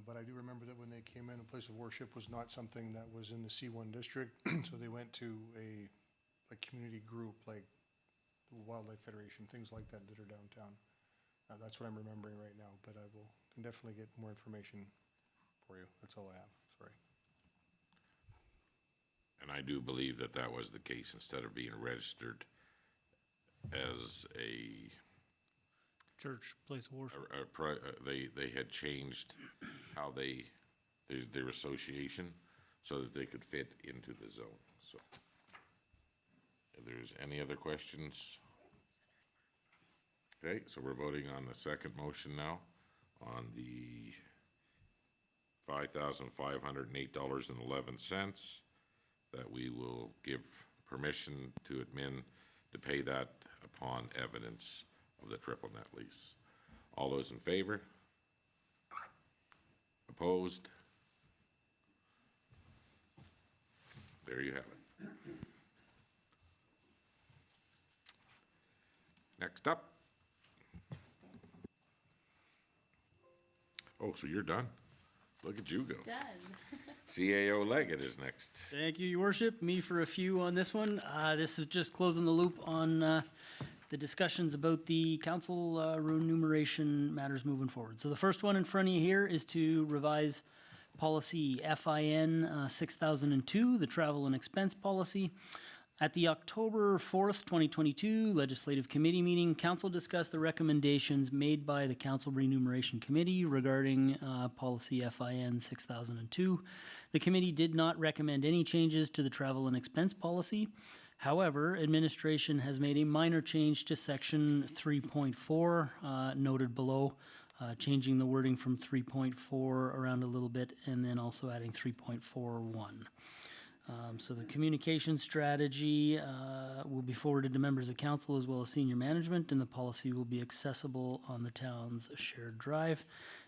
But I do remember that when they came in, a place of worship was not something that was in the C1 district. So they went to a community group like the Wildlife Federation, things like that that are downtown. That's what I'm remembering right now, but I can definitely get more information for you. That's all I have. Sorry. And I do believe that that was the case. Instead of being registered as a Church, place of worship. they had changed how their association so that they could fit into the zone. So if there's any other questions? Okay, so we're voting on the second motion now on the $5,508.11 that we will give permission to admin to pay that upon evidence of the triple net lease. All those in favor? Opposed? There you have it. Next up. Oh, so you're done? Look at you go. Done. CAO Leggett is next. Thank you, Your Worship. Me for a few on this one. This is just closing the loop on the discussions about the council remuneration matters moving forward. So the first one in front of you here is to revise policy FIN 6002, the travel and expense policy. At the October 4th, 2022 Legislative Committee meeting, Council discussed the recommendations made by the Council Remuneration Committee regarding policy FIN 6002. The committee did not recommend any changes to the travel and expense policy. However, administration has made a minor change to section 3.4 noted below, changing the wording from 3.4 around a little bit and then also adding 3.41. So the communication strategy will be forwarded to members of council as well as senior management, and the policy will be accessible on the town's shared drive.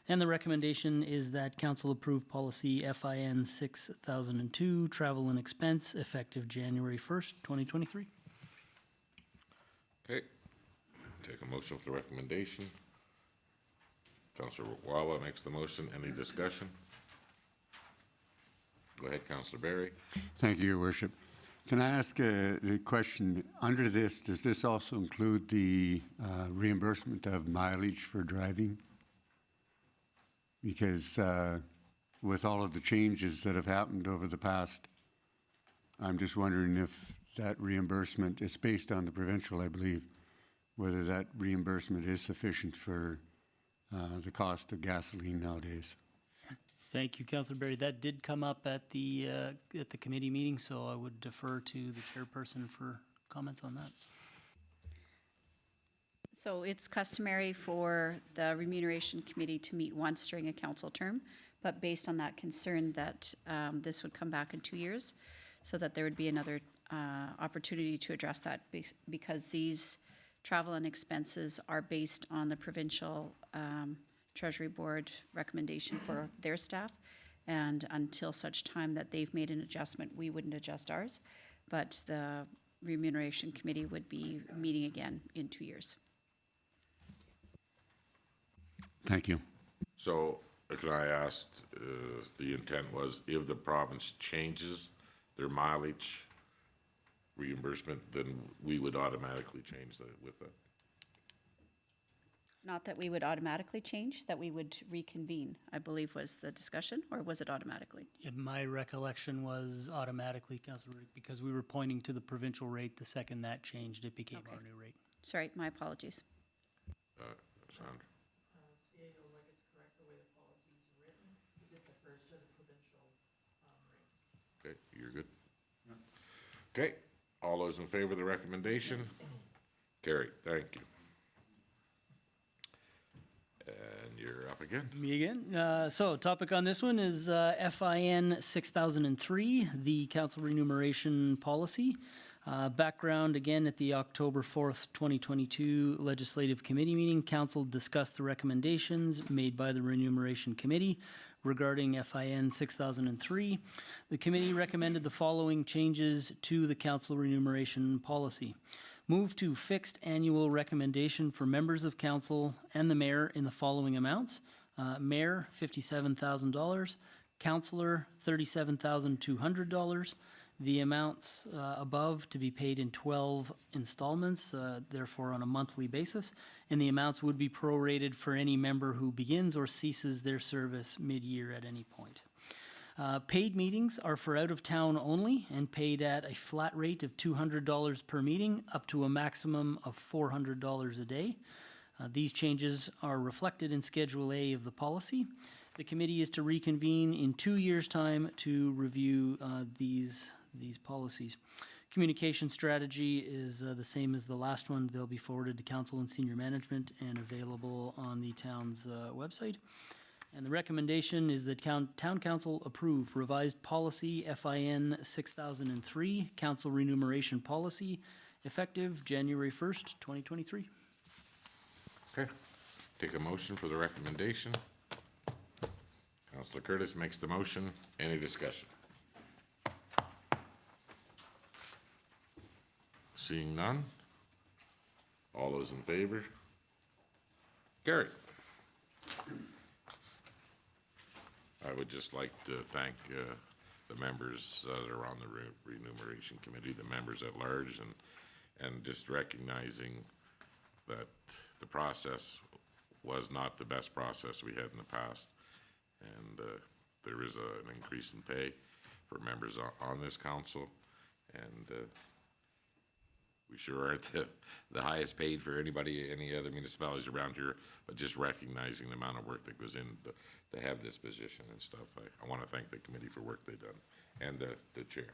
And the recommendation is that council approve policy FIN 6002, travel and expense, effective January 1st, 2023. Okay, take a motion for the recommendation. Councillor Wawa makes the motion. Any discussion? Go ahead, Councillor Barry. Thank you, Your Worship. Can I ask the question, under this, does this also include the reimbursement of mileage for driving? Because with all of the changes that have happened over the past, I'm just wondering if that reimbursement, it's based on the provincial, I believe, whether that reimbursement is sufficient for the cost of gasoline nowadays. Thank you, Councillor Berry. That did come up at the committee meeting, so I would defer to the chairperson for comments on that. So it's customary for the remuneration committee to meet once during a council term, but based on that concern that this would come back in 2 years, so that there would be another opportunity to address that because these travel and expenses are based on the provincial Treasury Board recommendation for their staff. And until such time that they've made an adjustment, we wouldn't adjust ours. But the remuneration committee would be meeting again in 2 years. Thank you. So, could I ask, the intent was if the province changes their mileage reimbursement, then we would automatically change that with that? Not that we would automatically change, that we would reconvene, I believe was the discussion, or was it automatically? Yeah, my recollection was automatically, Councillor, because we were pointing to the provincial rate. The second that changed, it became our new rate. Sorry, my apologies. Sandra? CA don't like it's correct the way the policy is written, is it defers to the provincial rates. Okay, you're good? Okay, all those in favor of the recommendation? Carried, thank you. And you're up again. Me again. So topic on this one is FIN 6003, the council remuneration policy. Background, again, at the October 4th, 2022 Legislative Committee meeting, council discussed the recommendations made by the Remuneration Committee regarding FIN 6003. The committee recommended the following changes to the council remuneration policy. Move to fixed annual recommendation for members of council and the mayor in the following amounts. Mayor, $57,000. Councillor, $37,200. The amounts above to be paid in 12 installments, therefore on a monthly basis, and the amounts would be prorated for any member who begins or ceases their service mid-year at any point. Paid meetings are for out-of-town only and paid at a flat rate of $200 per meeting, up to a maximum of $400 a day. These changes are reflected in Schedule A of the policy. The committee is to reconvene in 2 years' time to review these policies. Communication strategy is the same as the last one. They'll be forwarded to council and senior management and available on the town's website. And the recommendation is that town council approve revised policy FIN 6003, council remuneration policy, effective January 1st, 2023. Okay, take a motion for the recommendation. Councillor Curtis makes the motion. Any discussion? Seeing none? All those in favor? Carried. I would just like to thank the members that are on the remuneration committee, the members at large, and just recognizing that the process was not the best process we had in the past. And there is an increase in pay for members on this council, and we sure aren't the highest paid for any other municipalities around here, but just recognizing the amount of work that goes in to have this position and stuff. I want to thank the committee for work they've done, and the chair.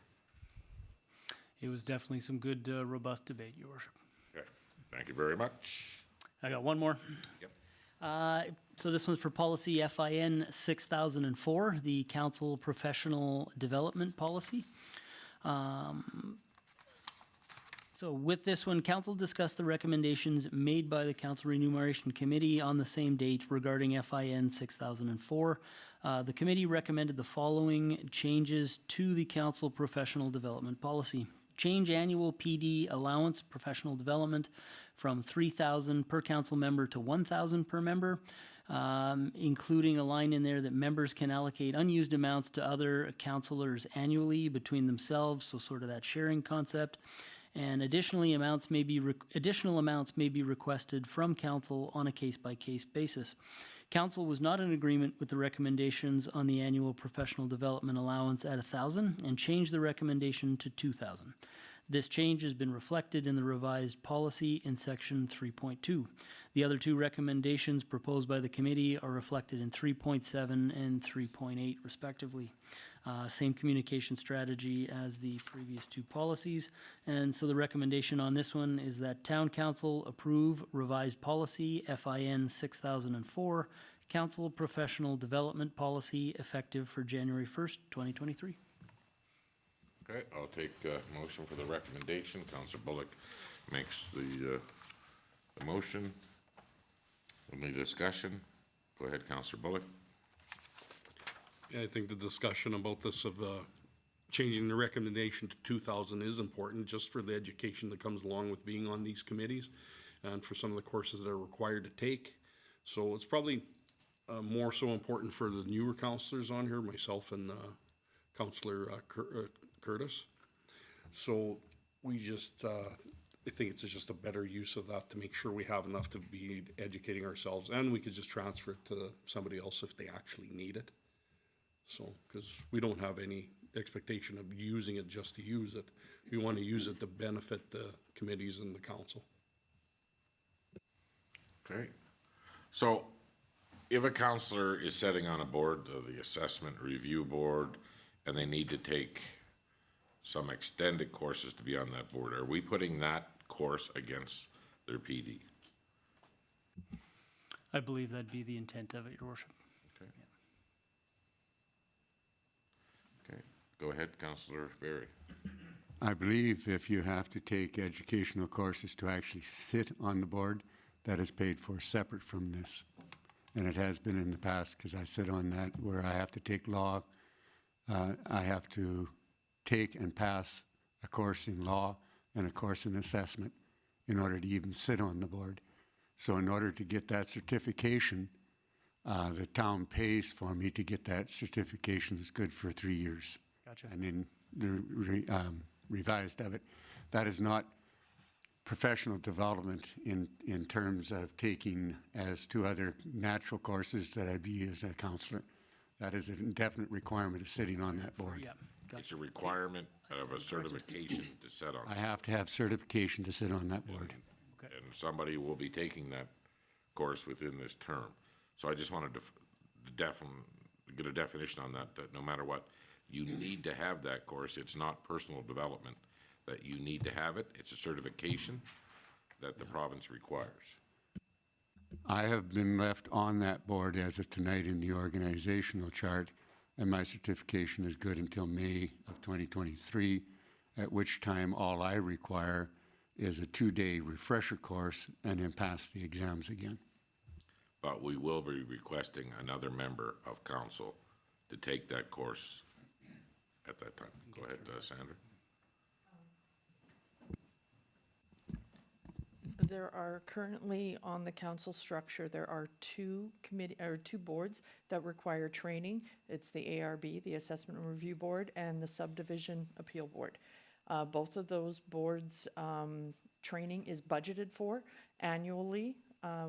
It was definitely some good, robust debate, Your Worship. Okay, thank you very much. I got one more. Yep. So this one's for policy FIN 6004, the council professional development policy. So with this one, council discussed the recommendations made by the council remuneration committee on the same date regarding FIN 6004. The committee recommended the following changes to the council professional development policy. Change annual PD allowance professional development from $3,000 per council member to $1,000 per member, including a line in there that members can allocate unused amounts to other councillors annually between themselves, so sort of that sharing concept. And additional amounts may be requested from council on a case-by-case basis. Council was not in agreement with the recommendations on the annual professional development allowance at 1,000 and changed the recommendation to 2,000. This change has been reflected in the revised policy in section 3.2. The other two recommendations proposed by the committee are reflected in 3.7 and 3.8 respectively. Same communication strategy as the previous two policies. And so the recommendation on this one is that Town Council approve revised policy FIN 6004, Council Professional Development Policy effective for January 1st, 2023. Okay, I'll take a motion for the recommendation. Councillor Bullock makes the motion. Any discussion? Go ahead, Councillor Bullock. Yeah, I think the discussion about this of changing the recommendation to 2,000 is important, just for the education that comes along with being on these committees and for some of the courses that are required to take. So it's probably more so important for the newer councillors on here, myself and Councillor Curtis. So we just, I think it's just a better use of that to make sure we have enough to be educating ourselves, and we could just transfer it to somebody else if they actually need it. So, because we don't have any expectation of using it just to use it. We want to use it to benefit the committees and the council. Okay. So if a councillor is sitting on a board, the assessment review board, and they need to take some extended courses to be on that board, are we putting that course against their PD? I believe that'd be the intent of it, Your Worship. Okay. Okay. Go ahead, Councillor Berry. I believe if you have to take educational courses to actually sit on the board, that is paid for separate from this. And it has been in the past, because I sit on that, where I have to take law. I have to take and pass a course in law and a course in assessment in order to even sit on the board. So in order to get that certification, the town pays for me to get that certification. It's good for 3 years. Gotcha. And then the revised of it. That is not professional development in terms of taking as two other natural courses that I be as a counselor. That is an indefinite requirement of sitting on that board. Yeah, It's gotcha. a requirement of a certification to sit on. I have to have certification to sit on that board. And somebody will be taking that course within this term. So I just wanted to get a definition on that, that no matter what, you need to have that course. It's not personal development that you need to have it. It's a certification that the province requires. I have been left on that board as of tonight in the organizational chart, and my certification is good until May of 2023, at which time all I require is a 2-day refresher course and then pass the exams again. But we will be requesting another member of council to take that course at that time. Go ahead, Sandra. There are currently on the council structure, there are two boards that require training. It's the ARB, the Assessment and Review Board, and the Subdivision Appeal Board. Both of those boards, training is budgeted for annually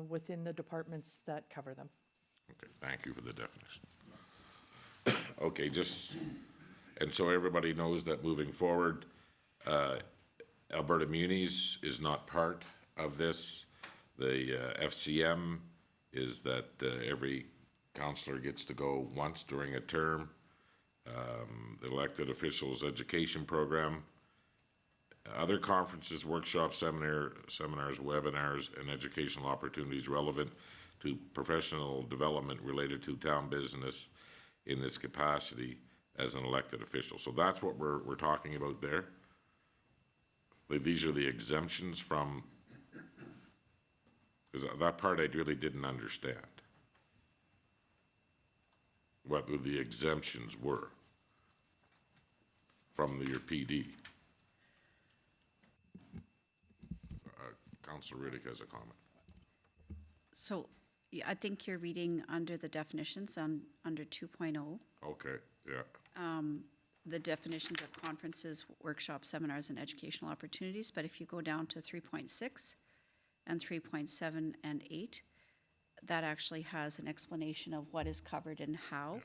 within the departments that cover them. Okay, thank you for the definition. Okay, and so everybody knows that moving forward, Alberta Munis is not part of this. The FCM is that every councillor gets to go once during a term. The elected officials education program, other conferences, workshops, seminars, webinars, and educational opportunities relevant to professional development related to town business in this capacity as an elected official. So that's what we're talking about there. These are the exemptions from, because that part I really didn't understand. What the exemptions were from your PD. Councillor Riddick has a comment. So yeah, I think you're reading under the definitions under 2.0. Okay, yeah. The definitions of conferences, workshops, seminars, and educational opportunities. But if you go down to 3.6 and 3.7 and 8, that actually has an explanation of what is covered and how.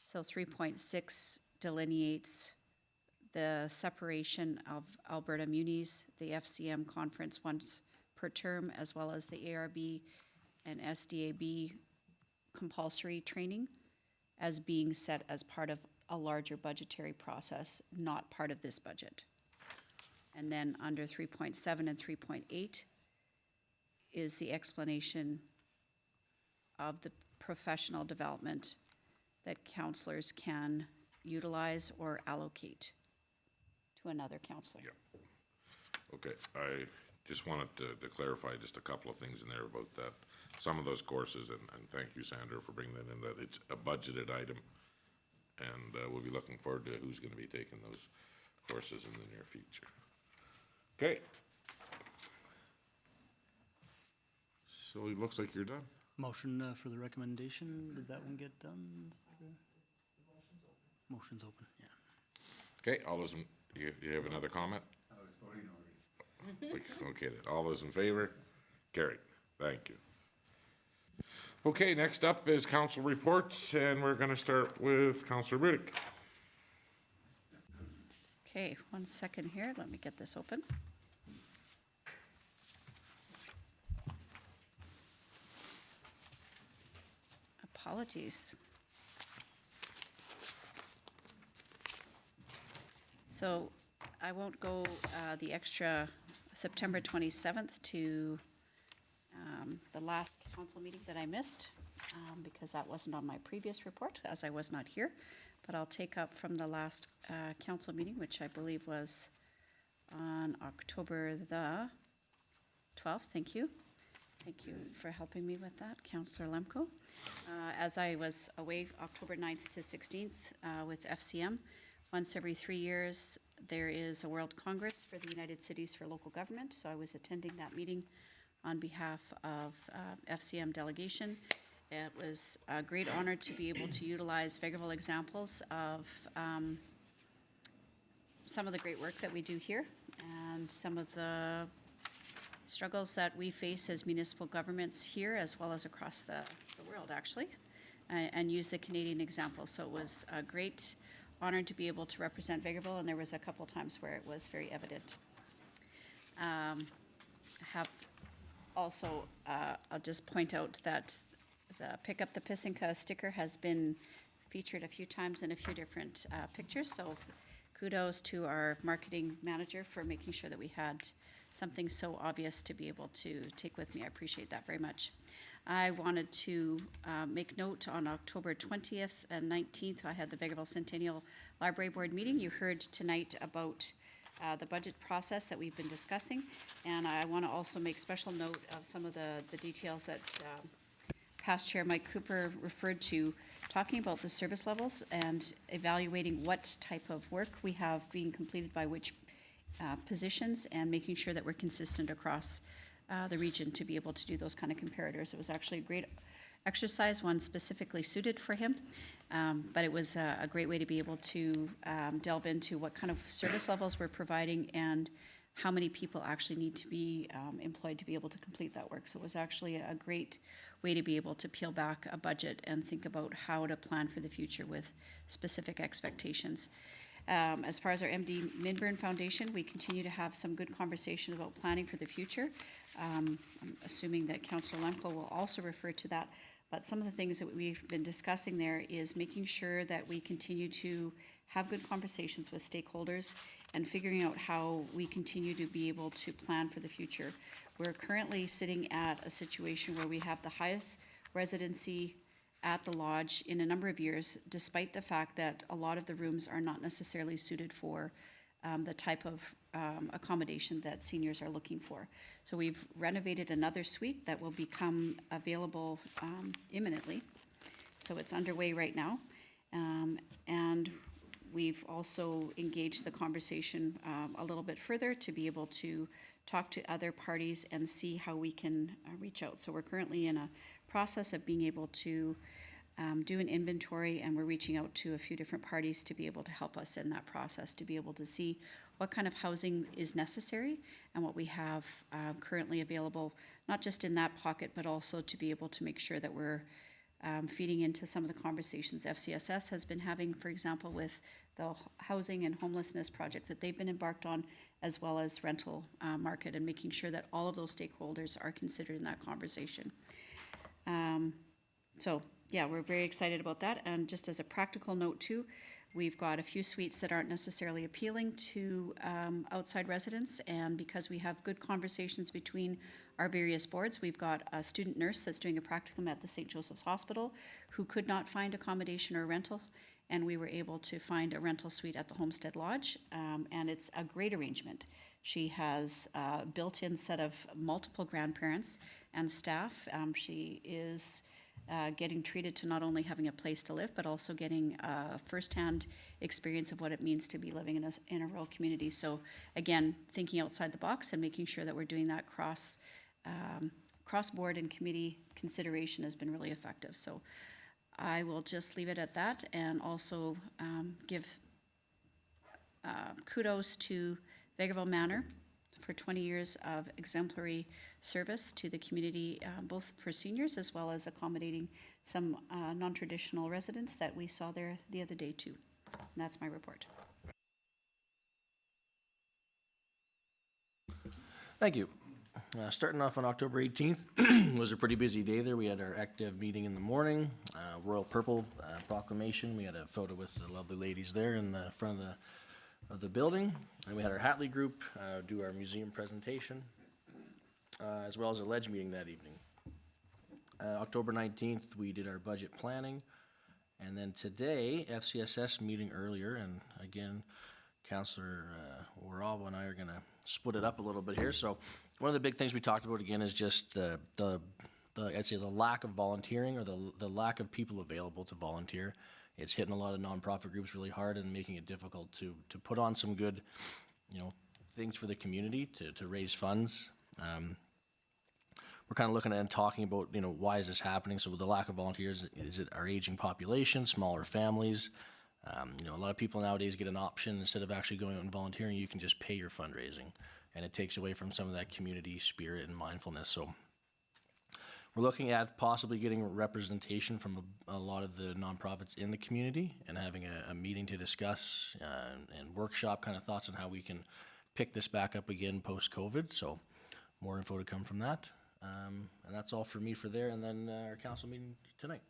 So 3.6 delineates the separation of Alberta Munis, the FCM conference once per term, as well as the ARB and SDAB compulsory training as being set as part of a larger budgetary process, not part of this budget. And then under 3.7 and 3.8 is the explanation of the professional development that counselors can utilize or allocate to another counselor. Yeah. Okay, I just wanted to clarify just a couple of things in there about that. Some of those courses, and thank you, Sandra, for bringing that in, that it's a budgeted item. And we'll be looking forward to who's gonna be taking those courses in the near future. Okay. So it looks like you're done. Motion for the recommendation, did that one get done? Motion's open, yeah. Okay, all those, you have another comment? I was voting already. Okay, then, all those in favor? Carried, thank you. Okay, next up is council reports, and we're gonna start with Councillor Riddick. Okay, 1 second here, let me get this open. Apologies. So I won't go the extra September 27th to the last council meeting that I missed because that wasn't on my previous report as I was not here. But I'll take up from the last council meeting, which I believe was on October the 12th. Thank you. Thank you for helping me with that, Councillor Lemko. As I was away October 9th to 16th with FCM, once every 3 years, there is a World Congress for the United Cities for Local Government. So I was attending that meeting on behalf of FCM delegation. It was a great honor to be able to utilize Vegreville examples of some of the great work that we do here and some of the struggles that we face as municipal governments here as well as across the world, actually, and use the Canadian example. So it was a great honor to be able to represent Vegreville, and there was a couple times where it was very evident. Have also, I'll just point out that the Pick Up the Pissinka sticker has been featured a few times in a few different pictures, so kudos to our marketing manager for making sure that we had something so obvious to be able to take with me. I appreciate that very much. I wanted to make note on October 20th and 19th, I had the Vegreville Centennial Library Board meeting. You heard tonight about the budget process that we've been discussing, and I want to also make special note of some of the details that past Chair Mike Cooper referred to, talking about the service levels and evaluating what type of work we have being completed by which positions, and making sure that we're consistent across the region to be able to do those kind of comparators. It was actually a great exercise, one specifically suited for him, but it was a great way to be able to delve into what kind of service levels we're providing and how many people actually need to be employed to be able to complete that work. So it was actually a great way to be able to peel back a budget and think about how to plan for the future with specific expectations. As far as our MD Minburn Foundation, we continue to have some good conversation about planning for the future. I'm assuming that Councillor Lemko will also refer to that. But some of the things that we've been discussing there is making sure that we continue to have good conversations with stakeholders and figuring out how we continue to be able to plan for the future. We're currently sitting at a situation where we have the highest residency at the lodge in a number of years, despite the fact that a lot of the rooms are not necessarily suited for the type of accommodation that seniors are looking for. So we've renovated another suite that will become available imminently. So it's underway right now. And we've also engaged the conversation a little bit further to be able to talk to other parties and see how we can reach out. So we're currently in a process of being able to do an inventory, and we're reaching out to a few different parties to be able to help us in that process, to be able to see what kind of housing is necessary and what we have currently available, not just in that pocket, but also to be able to make sure that we're feeding into some of the conversations FCSS has been having, for example, with the housing and homelessness project that they've been embarked on, as well as rental market, and making sure that all of those stakeholders are considered in that conversation. So yeah, we're very excited about that. And just as a practical note too, we've got a few suites that aren't necessarily appealing to outside residents, and because we have good conversations between our various boards, we've got a student nurse that's doing a practicum at the St. Joseph's Hospital who could not find accommodation or rental, and we were able to find a rental suite at the Homestead Lodge, and it's a great arrangement. She has a built-in set of multiple grandparents and staff. She is getting treated to not only having a place to live, but also getting a firsthand experience of what it means to be living in a rural community. So again, thinking outside the box and making sure that we're doing that cross-board and committee consideration has been really effective. So I will just leave it at that, and also give kudos to Vegreville Manor for 20 years of exemplary service to the community, both for seniors as well as accommodating some non-traditional residents that we saw there the other day too. And that's my report. Thank you. Starting off on October 18th was a pretty busy day there. We had our active meeting in the morning, Royal Purple proclamation. We had a photo with the lovely ladies there in the front of the building. And we had our Hatley group do our museum presentation, as well as a ledge meeting that evening. October 19th, we did our budget planning. And then today, FCSS meeting earlier, and again, Councillor Waralba and I are going to split it up a little bit here. So one of the big things we talked about again is just the I'd say the lack of volunteering, or the lack of people available to volunteer. It's hitting a lot of nonprofit groups really hard and making it difficult to put on some good, things for the community to raise funds. We're kind of looking at and talking about, why is this happening? So with the lack of volunteers, is it our aging population, smaller families? A lot of people nowadays get an option. Instead of actually going out and volunteering, you can just pay your fundraising, and it takes away from some of that community spirit and mindfulness. So we're looking at possibly getting representation from a lot of the nonprofits in the community and having a meeting to discuss and workshop kind of thoughts on how we can pick this back up again post-COVID. So more info to come from that. And that's all for me for there, and then our council meeting tonight.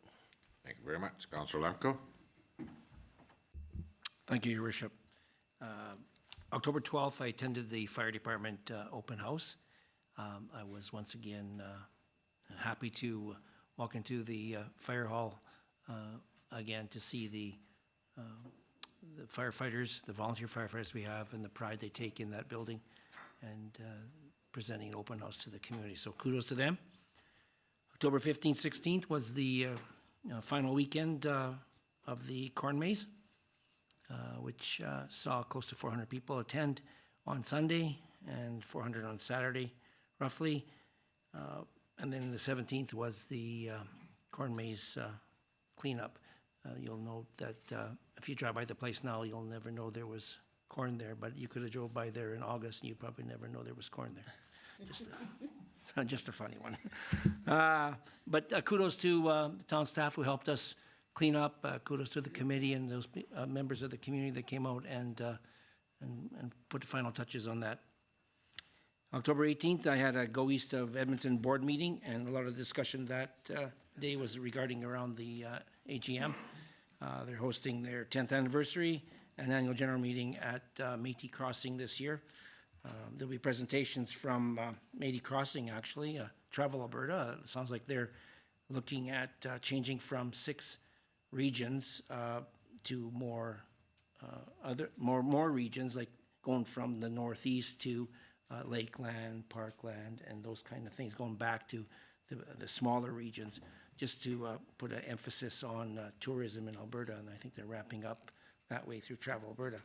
Thank you very much. Councillor Lemko? Thank you, Your Worship. October 12th, I attended the fire department open house. I was once again happy to walk into the fire hall again to see the firefighters, the volunteer firefighters we have, and the pride they take in that building, and presenting an open house to the community. So kudos to them. October 15th, 16th was the final weekend of the corn maze, which saw close to 400 people attend on Sunday and 400 on Saturday, roughly. And then the 17th was the corn maze cleanup. You'll note that if you drive by the place now, you'll never know there was corn there, but you could have drove by there in August and you probably never know there was corn there. Just a funny one. But kudos to the town staff who helped us clean up. Kudos to the committee and those members of the community that came out and put the final touches on that. October 18th, I had a Go East of Edmonton board meeting, and a lot of discussion that day was regarding around the AGM. They're hosting their 10th anniversary and annual general meeting at Métis Crossing this year. There'll be presentations from Métis Crossing, actually, Travel Alberta. It sounds like they're looking at changing from 6 regions to more regions, like going from the northeast to Lakeland, Parkland, and those kind of things, going back to the smaller regions, just to put an emphasis on tourism in Alberta, and I think they're ramping up that way through Travel Alberta.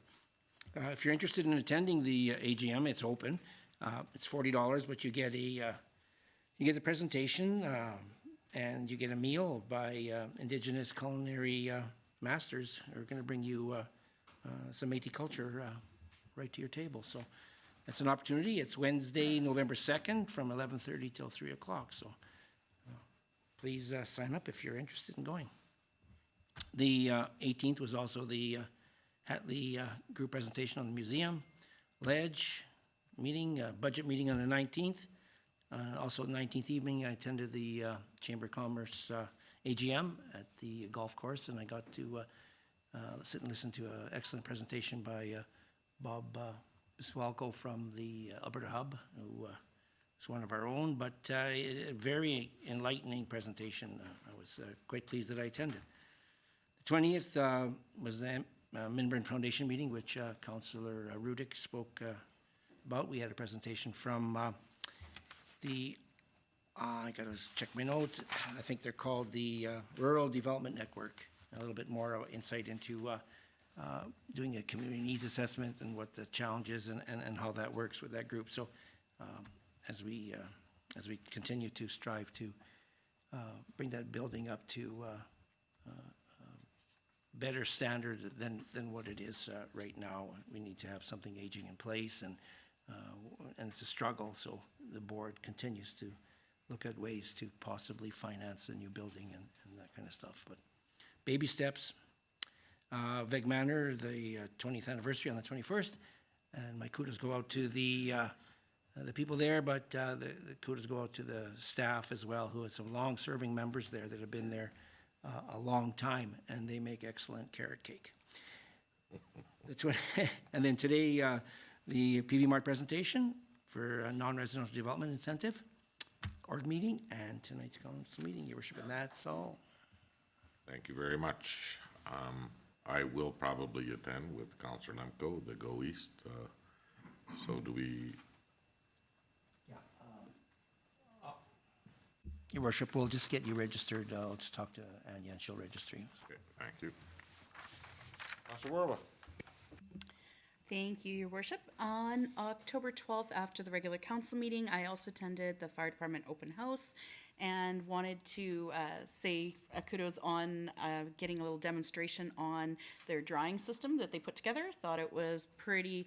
If you're interested in attending the AGM, it's open. It's $40, but you get the presentation, and you get a meal by Indigenous culinary masters who are going to bring you some Métis culture right to your table. So it's an opportunity. It's Wednesday, November 2nd from 11:30 till 3 o'clock. So please sign up if you're interested in going. The 18th was also the Hatley group presentation on the museum. Ledge meeting, budget meeting on the 19th. Also, the 19th evening, I attended the Chamber of Commerce AGM at the golf course, and I got to sit and listen to an excellent presentation by Bob Biswalko from the Alberta Hub, who is one of our own, but a very enlightening presentation. I was quite pleased that I attended. The 20th was the Minburn Foundation meeting, which Councillor Rudick spoke about. We had a presentation from I gotta check my notes. I think they're called the Rural Development Network. A little bit more insight into doing a community needs assessment and what the challenges and how that works with that group. So as we continue to strive to bring that building up to better standard than what it is right now, we need to have something aging in place, and it's a struggle. So the board continues to look at ways to possibly finance a new building and that kind of stuff. But baby steps. Veg Manor, the 20th anniversary on the 21st, and my kudos go out to the people there, but the kudos go out to the staff as well, who have some long-serving members there that have been there a long time, and they make excellent carrot cake. And then today, the PV Mart presentation for a non-residential development incentive, org meeting, and tonight's council meeting, your worship, and that's all. Thank you very much. I will probably attend with Councillor Nemko, the Go East. So do we? Your worship, we'll just get you registered. I'll just talk to Anya and she'll register you. Okay, thank you. Councillor Werba. Thank you, Your Worship. On October 12th, after the regular council meeting, I also attended the fire department open house and wanted to say kudos on getting a little demonstration on their drying system that they put together. Thought it was pretty,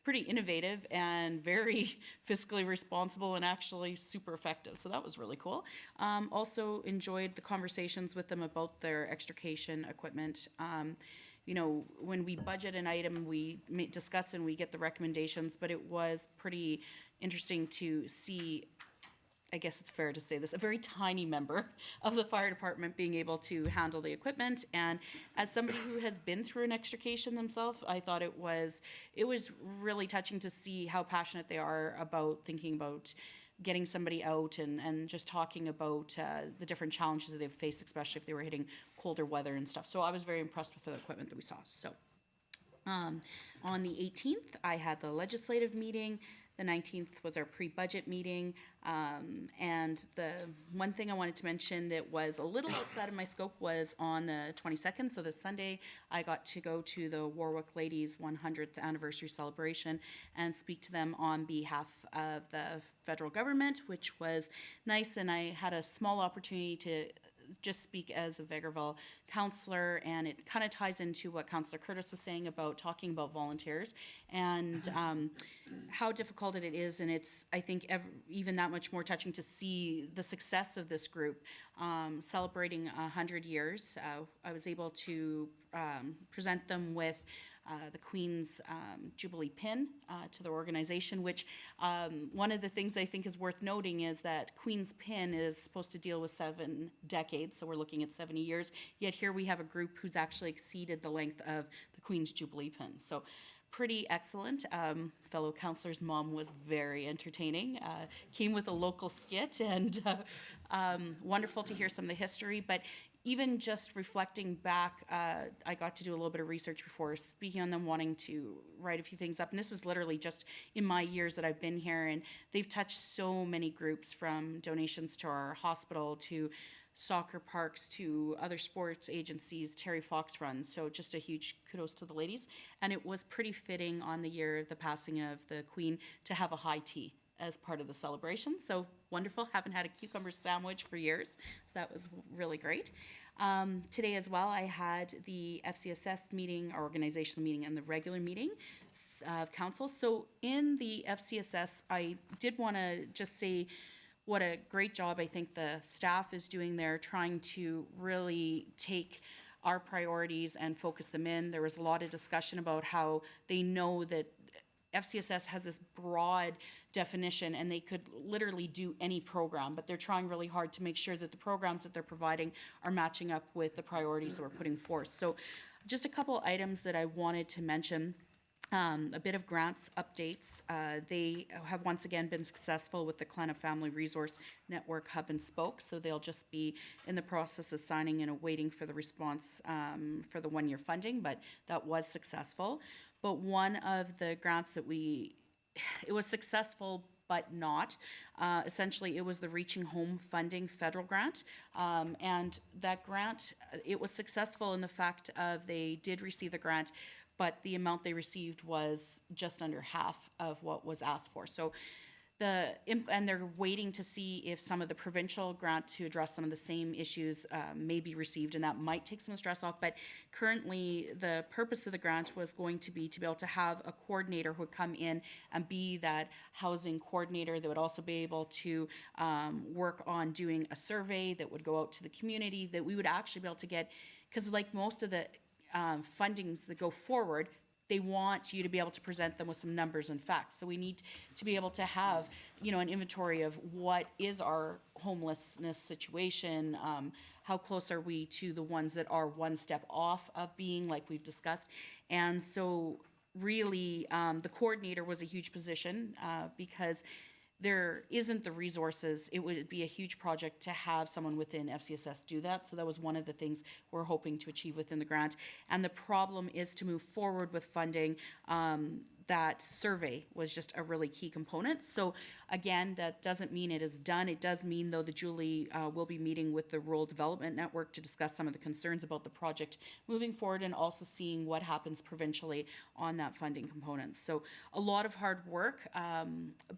pretty innovative and very fiscally responsible and actually super effective. So that was really cool. Also enjoyed the conversations with them about their extrication equipment. You know, when we budget an item, we discuss and we get the recommendations, but it was pretty interesting to see, I guess it's fair to say this, a very tiny member of the fire department being able to handle the equipment. And as somebody who has been through an extrication themselves, I thought it was really touching to see how passionate they are about thinking about getting somebody out and just talking about the different challenges that they've faced, especially if they were hitting colder weather and stuff. So I was very impressed with the equipment that we saw. So on the 18th, I had the legislative meeting. The 19th was our pre-budget meeting. And the one thing I wanted to mention that was a little outside of my scope was on the 22nd. So this Sunday, I got to go to the Warwick Ladies 100th anniversary celebration and speak to them on behalf of the federal government, which was nice. And I had a small opportunity to just speak as a Vegreville councillor, and it kind of ties into what Councillor Curtis was saying about talking about volunteers and how difficult it is, and it's, I think, even that much more touching to see the success of this group celebrating 100 years. I was able to present them with the Queen's Jubilee pin to their organization, which one of the things I think is worth noting is that Queen's pin is supposed to deal with 7 decades, so we're looking at 70 years, yet here we have a group who's actually exceeded the length of the Queen's Jubilee pin. So pretty excellent. Fellow councillor's mom was very entertaining, came with a local skit, and wonderful to hear some of the history. But even just reflecting back, I got to do a little bit of research before speaking on them, wanting to write a few things up. And this was literally just in my years that I've been here. And they've touched so many groups, from donations to our hospital to soccer parks to other sports agencies, Terry Fox runs. So just a huge kudos to the ladies. And it was pretty fitting on the year of the passing of the Queen to have a high tea as part of the celebration. So wonderful. Haven't had a cucumber sandwich for years. So that was really great. Today as well, I had the FCSS meeting, our organizational meeting, and the regular meeting of council. So in the FCSS, I did want to just say what a great job I think the staff is doing there, trying to really take our priorities and focus them in. There was a lot of discussion about how they know that FCSS has this broad definition and they could literally do any program, but they're trying really hard to make sure that the programs that they're providing are matching up with the priorities that we're putting forth. So just a couple items that I wanted to mention. A bit of grants updates. They have once again been successful with the Clan Family Resource Network Hub and Spoke, so they'll just be in the process of signing and awaiting for the response for the one-year funding, but that was successful. But one of the grants that it was successful but not. Essentially, it was the Reaching Home Funding federal grant. And that grant, it was successful in the fact of they did receive the grant, but the amount they received was just under half of what was asked for. So and they're waiting to see if some of the provincial grant to address some of the same issues may be received, and that might take some stress off. But currently, the purpose of the grant was going to be able to have a coordinator who would come in and be that housing coordinator that would also be able to work on doing a survey that would go out to the community, that we would actually be able to get, because like most of the fundings that go forward, they want you to be able to present them with some numbers and facts. So we need to be able to have, an inventory of what is our homelessness situation, how close are we to the ones that are one step off of being, like we've discussed. And so really, the coordinator was a huge position because there isn't the resources. It would be a huge project to have someone within FCSS do that. So that was one of the things we're hoping to achieve within the grant. And the problem is to move forward with funding. That survey was just a really key component. So again, that doesn't mean it is done. It does mean, though, that Julie will be meeting with the Rural Development Network to discuss some of the concerns about the project moving forward, and also seeing what happens provincially on that funding component. So a lot of hard work,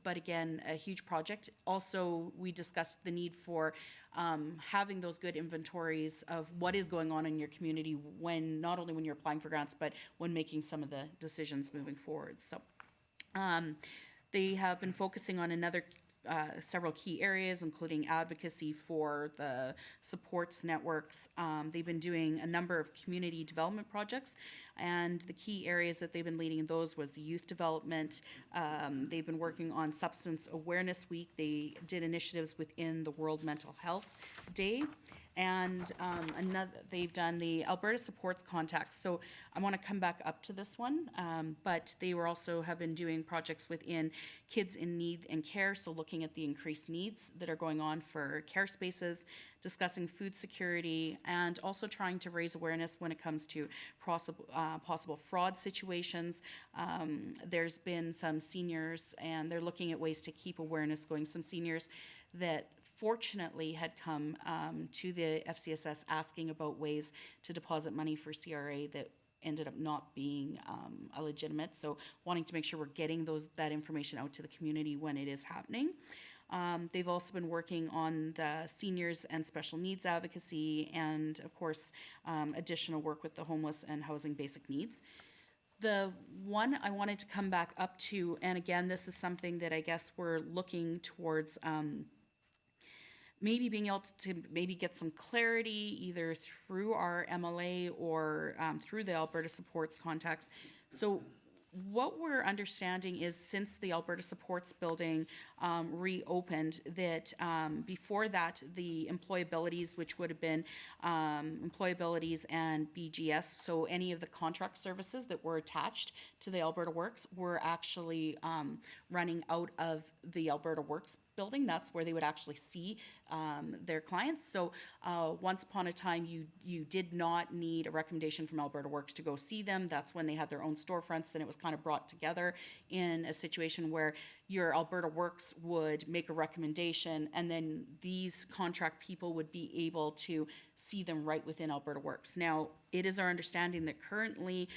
but again, a huge project. Also, we discussed the need for having those good inventories of what is going on in your community when, not only when you're applying for grants, but when making some of the decisions moving forward. So they have been focusing on several key areas, including advocacy for the supports networks. They've been doing a number of community development projects, and the key areas that they've been leading in those was the youth development. They've been working on Substance Awareness Week. They did initiatives within the World Mental Health Day. And they've done the Alberta Supports Contacts. So I want to come back up to this one, but they have been doing projects within kids in need and care, so looking at the increased needs that are going on for care spaces, discussing food security, and also trying to raise awareness when it comes to possible fraud situations. There's been some seniors, and they're looking at ways to keep awareness going. Some seniors that fortunately had come to the FCSS asking about ways to deposit money for CRA that ended up not being illegitimate. So wanting to make sure we're getting that information out to the community when it is happening. They've also been working on the seniors and special needs advocacy, and of course, additional work with the homeless and housing basic needs. The one I wanted to come back up to, and again, this is something that I guess we're looking towards maybe being able to maybe get some clarity either through our MLA or through the Alberta Supports contacts. So what we're understanding is, since the Alberta Supports building reopened, that before that, the employabilities, which would have been employabilities and BGS, so any of the contract services that were attached to the Alberta Works, were actually running out of the Alberta Works building. That's where they would actually see their clients. So once upon a time, you did not need a recommendation from Alberta Works to go see them. That's when they had their own storefronts. Then it was kind of brought together in a situation where your Alberta Works would make a recommendation, and then these contract people would be able to see them right within Alberta Works. Now, it is our understanding that currently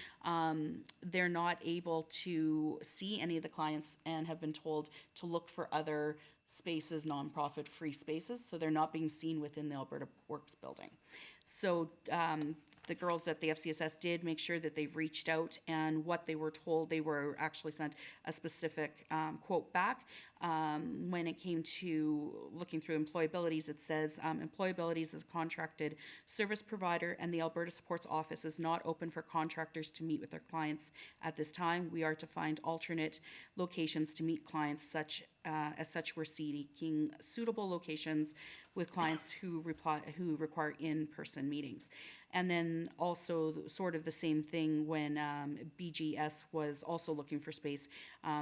they're not able to see any of the clients and have been told to look for other spaces, nonprofit free spaces, so they're not being seen within the Alberta Works building. So the girls at the FCSS did make sure that they reached out, and what they were told, they were actually sent a specific quote back. When it came to looking through employabilities, it says employabilities is a contracted service provider, and the Alberta Supports Office is not open for contractors to meet with their clients at this time. We are to find alternate locations to meet clients as such, we're seeking suitable locations with clients who require in-person meetings. And then also sort of the same thing when BGS was also looking for space.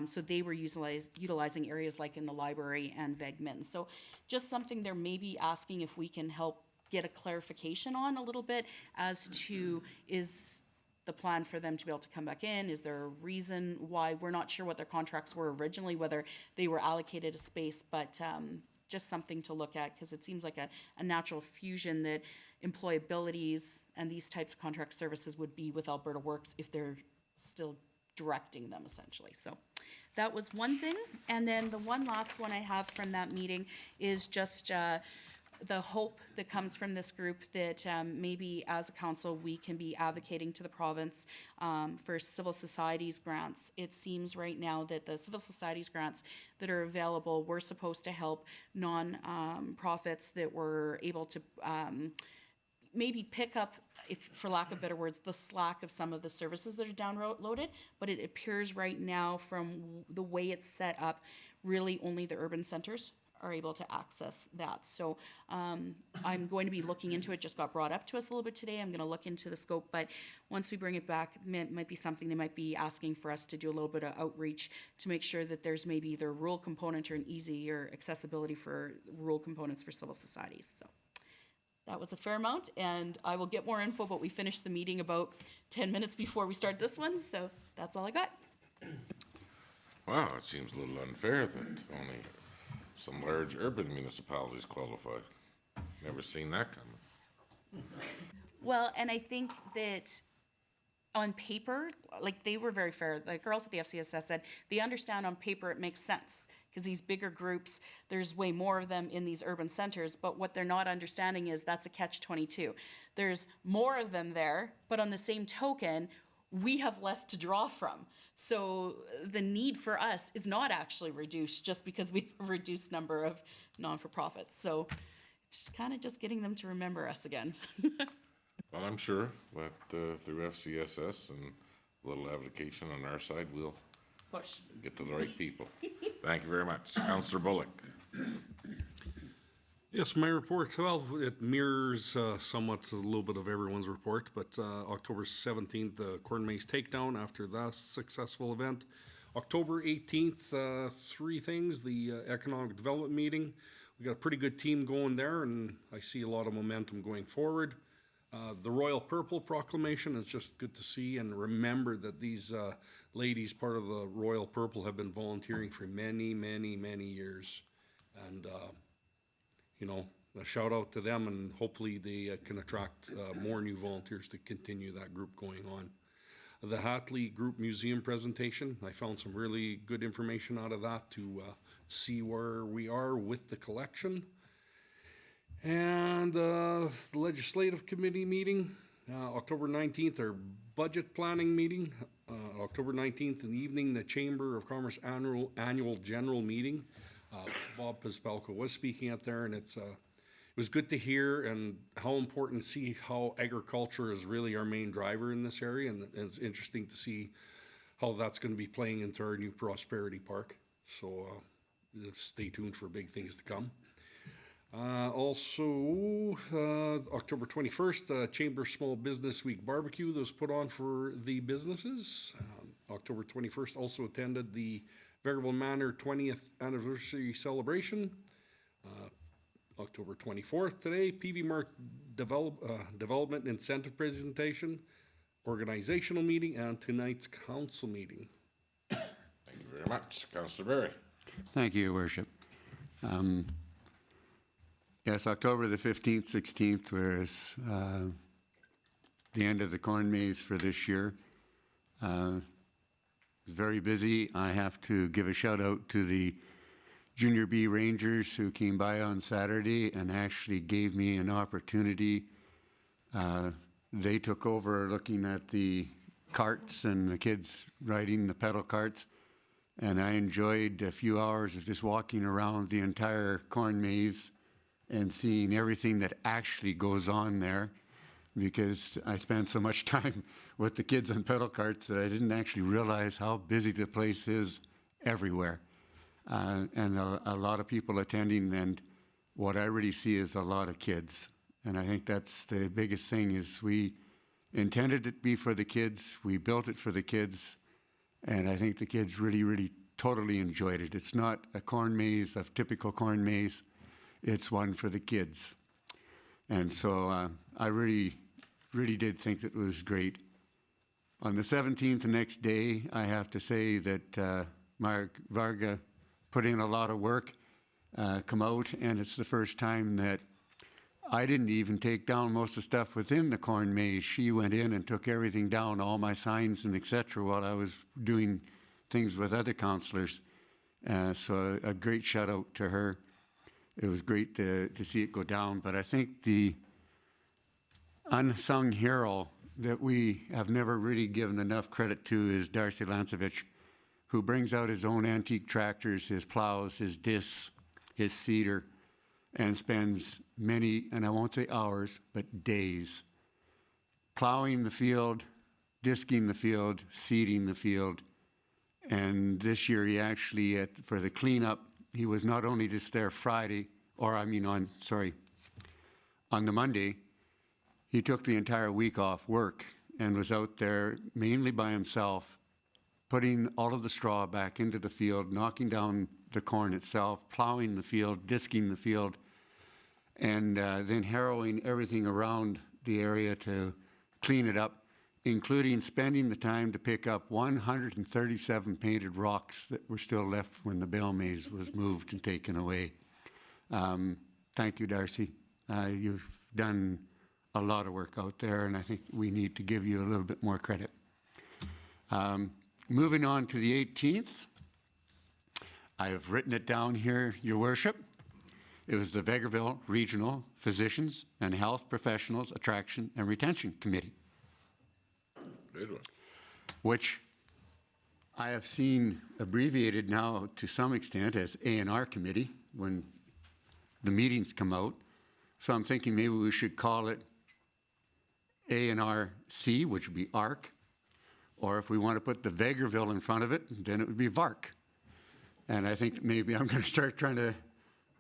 So they were utilizing areas like in the library and Vegreville. So just something they're maybe asking if we can help get a clarification on a little bit as to, is the plan for them to be able to come back in? Is there a reason why? We're not sure what their contracts were originally, whether they were allocated a space, but just something to look at, because it seems like a natural fusion that employabilities and these types of contract services would be with Alberta Works if they're still directing them, essentially. So that was one thing. And then the one last one I have from that meeting is just the hope that comes from this group that maybe as a council we can be advocating to the province for civil societies grants. It seems right now that the civil societies grants that are available were supposed to help non-profits that were able to maybe pick up, if for lack of better words, the slack of some of the services that are downloaded, but it appears right now from the way it's set up, really only the urban centers are able to access that. So I'm going to be looking into it. Just got brought up to us a little bit today. I'm going to look into the scope, but once we bring it back, it might be something they might be asking for us to do a little bit of outreach to make sure that there's maybe either a rural component or an easier accessibility for rural components for civil societies. So that was a fair amount, and I will get more info, but we finished the meeting about 10 minutes before we start this one, so that's all I got. Wow, it seems a little unfair that only some large urban municipalities qualify. Never seen that coming. Well, and I think that on paper, like, they were very fair. The girls at the FCSS said they understand on paper it makes sense, because these bigger groups, there's way more of them in these urban centers, but what they're not understanding is that's a catch-22. There's more of them there, but on the same token, we have less to draw from. So the need for us is not actually reduced just because we have a reduced number of non-for-profits. So it's kind of just getting them to remember us again. Well, I'm sure that through FCSS and a little advocation on our side, we'll Push. get to the right people. Thank you very much. Councillor Bullock. Yes, my report, well, it mirrors somewhat a little bit of everyone's report, but October 17th, the Corn Maze takedown after that successful event. October 18th, three things, the economic development meeting. We got a pretty good team going there, and I see a lot of momentum going forward. The Royal Purple proclamation is just good to see, and remember that these ladies, part of the Royal Purple, have been volunteering for many, many, many years. And you know, a shout out to them, and hopefully they can attract more new volunteers to continue that group going on. The Hatley Group Museum presentation, I found some really good information out of that to see where we are with the collection. And the Legislative Committee meeting, October 19th, our budget planning meeting. October 19th in the evening, the Chamber of Commerce annual general meeting. Bob Pispalko was speaking at there, and it was good to hear and how important to see how agriculture is really our main driver in this area, and it's interesting to see how that's going to be playing into our new Prosperity Park. So stay tuned for big things to come. Also, October 21st, Chamber Small Business Week barbecue that was put on for the businesses. October 21st, also attended the Vegreville Manor 20th anniversary celebration. October 24th, today, PV Mark Development Incentive Presentation, organizational meeting, and tonight's council meeting. Thank you very much. Councillor Berry. Thank you, Your Worship. Yes, October the 15th, 16th was the end of the corn maze for this year. It was very busy. I have to give a shout out to the Junior B Rangers who came by on Saturday and actually gave me an opportunity. They took over looking at the carts and the kids riding the pedal carts. And I enjoyed a few hours of just walking around the entire corn maze and seeing everything that actually goes on there, because I spent so much time with the kids on pedal carts that I didn't actually realize how busy the place is everywhere. And a lot of people attending, and what I really see is a lot of kids. And I think that's the biggest thing, is we intended it to be for the kids, we built it for the kids, and I think the kids really, really totally enjoyed it. It's not a corn maze, a typical corn maze, it's one for the kids. And so I really, really did think that it was great. On the 17th, the next day, I have to say that Mark Varga put in a lot of work, come out, and it's the first time that I didn't even take down most of the stuff within the corn maze. She went in and took everything down, all my signs and etc., while I was doing things with other councillors. So a great shout out to her. It was great to see it go down, but I think the unsung hero that we have never really given enough credit to is Darcy Lancevich, who brings out his own antique tractors, his plows, his discs, his seeder, and spends many, and I won't say hours, but days, plowing the field, disking the field, seeding the field. And this year he actually, for the cleanup, he was not only just there Friday, on the Monday, he took the entire week off work and was out there mainly by himself, putting all of the straw back into the field, knocking down the corn itself, plowing the field, disking the field, and then harrowing everything around the area to clean it up, including spending the time to pick up 137 painted rocks that were still left when the bale maze was moved and taken away. Thank you, Darcy. You've done a lot of work out there, and I think we need to give you a little bit more credit. Moving on to the 18th, I have written it down here, Your Worship. It was the Vegreville Regional Physicians and Health Professionals Attraction and Retention Committee, Good one. which I have seen abbreviated now to some extent as A&R Committee when the meetings come out. So I'm thinking maybe we should call it A&RC, which would be ARC, or if we want to put the Vegreville in front of it, then it would be VARC. And I think maybe I'm going to start trying to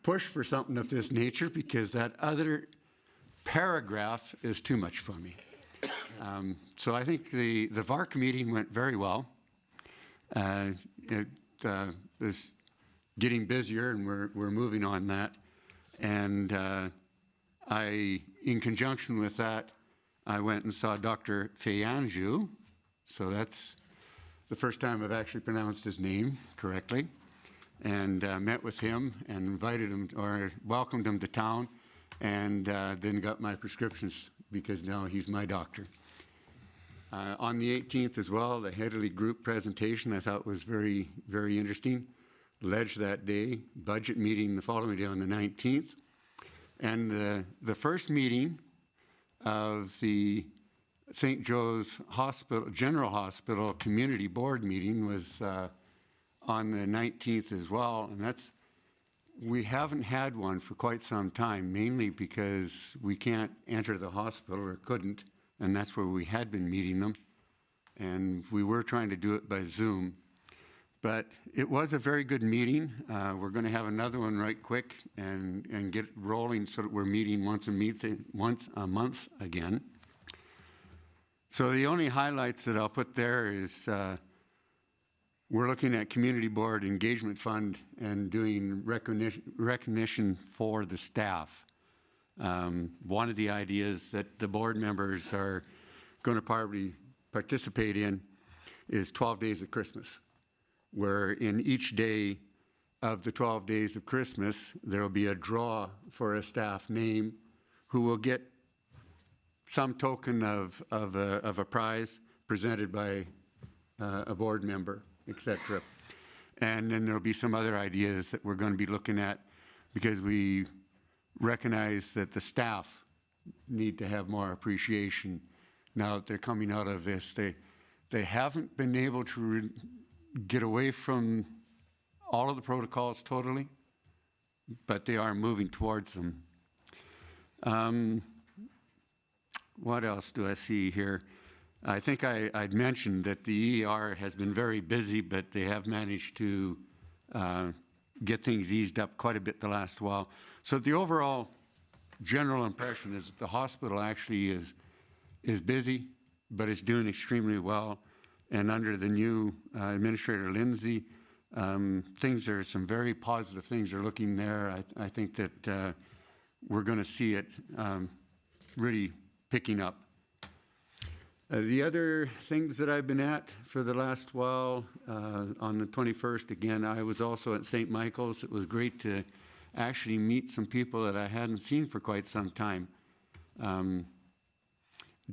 push for something of this nature, because that other paragraph is too much for me. So I think the VARC meeting went very well. It is getting busier, and we're moving on that. And in conjunction with that, I went and saw Dr. Feyanju. So that's the first time I've actually pronounced his name correctly. And met with him and invited him, or welcomed him to town, and then got my prescriptions, because now he's my doctor. On the 18th as well, the Headley Group presentation I thought was very, very interesting. Ledge that day, budget meeting the following day on the 19th. And the first meeting of the St. Joe's Hospital, General Hospital Community Board meeting was on the 19th as well, and we haven't had one for quite some time, mainly because we can't enter the hospital, or couldn't, and that's where we had been meeting them, and we were trying to do it by Zoom. But it was a very good meeting. We're going to have another one right quick and get rolling so that we're meeting once a month again. So the only highlights that I'll put there is we're looking at Community Board Engagement Fund and doing recognition for the staff. One of the ideas that the board members are going to probably participate in is 12 Days of Christmas, where in each day of the 12 days of Christmas, there will be a draw for a staff name who will get some token of a prize presented by a board member, et cetera. And then there'll be some other ideas that we're going to be looking at, because we recognize that the staff need to have more appreciation now that they're coming out of this. They haven't been able to get away from all of the protocols totally, but they are moving towards them. What else do I see here? I think I'd mentioned that the ER has been very busy, but they have managed to get things eased up quite a bit the last while. So the overall general impression is that the hospital actually is busy, but it's doing extremely well. And under the new Administrator Lindsay, some very positive things are looking there. I think that we're going to see it really picking up. The other things that I've been at for the last while, on the 21st, again, I was also at St. Michael's. It was great to actually meet some people that I hadn't seen for quite some time.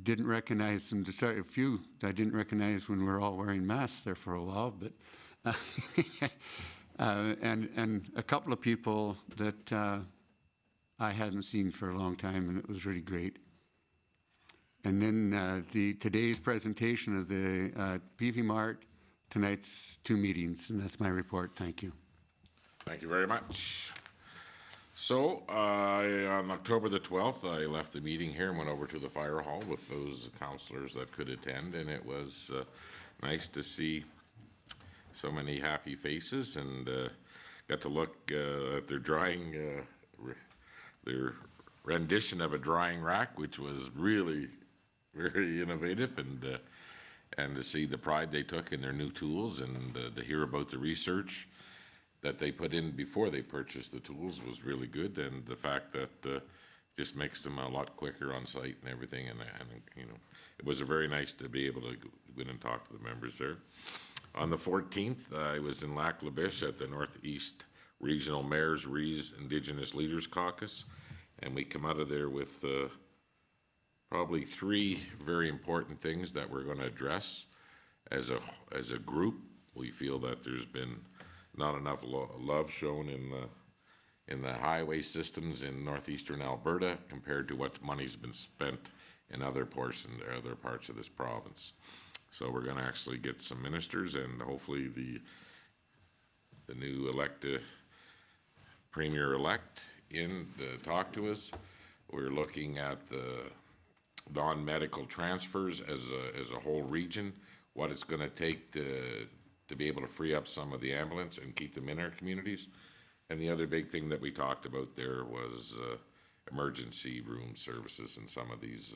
Didn't recognize them, a few I didn't recognize when we were all wearing masks there for a while, but and a couple of people that I hadn't seen for a long time, and it was really great. And then today's presentation of the PV Mart, tonight's 2 meetings, and that's my report. Thank you. Thank you very much. So, on October the 12th, I left the meeting here and went over to the fire hall with those councillors that could attend, and it was nice to see so many happy faces, and got to look at their drying, their rendition of a drying rack, which was really very innovative, and to see the pride they took in their new tools, and to hear about the research that they put in before they purchased the tools was really good, and the fact that just makes them a lot quicker on site and everything, and you know, it was very nice to be able to go in and talk to the members there. On the 14th, I was in Lac La Biche at the Northeast Regional Mayors Rees Indigenous Leaders Caucus, and we come out of there with probably 3 very important things that we're going to address as a group. We feel that there's been not enough love shown in the highway systems in northeastern Alberta compared to what money's been spent in other parts of this province. So we're going to actually get some ministers, and hopefully the new Premier-elect in to talk to us. We're looking at the non-medical transfers as a whole region, what it's going to take to be able to free up some of the ambulance and keep them in our communities. And the other big thing that we talked about there was emergency room services in some of these.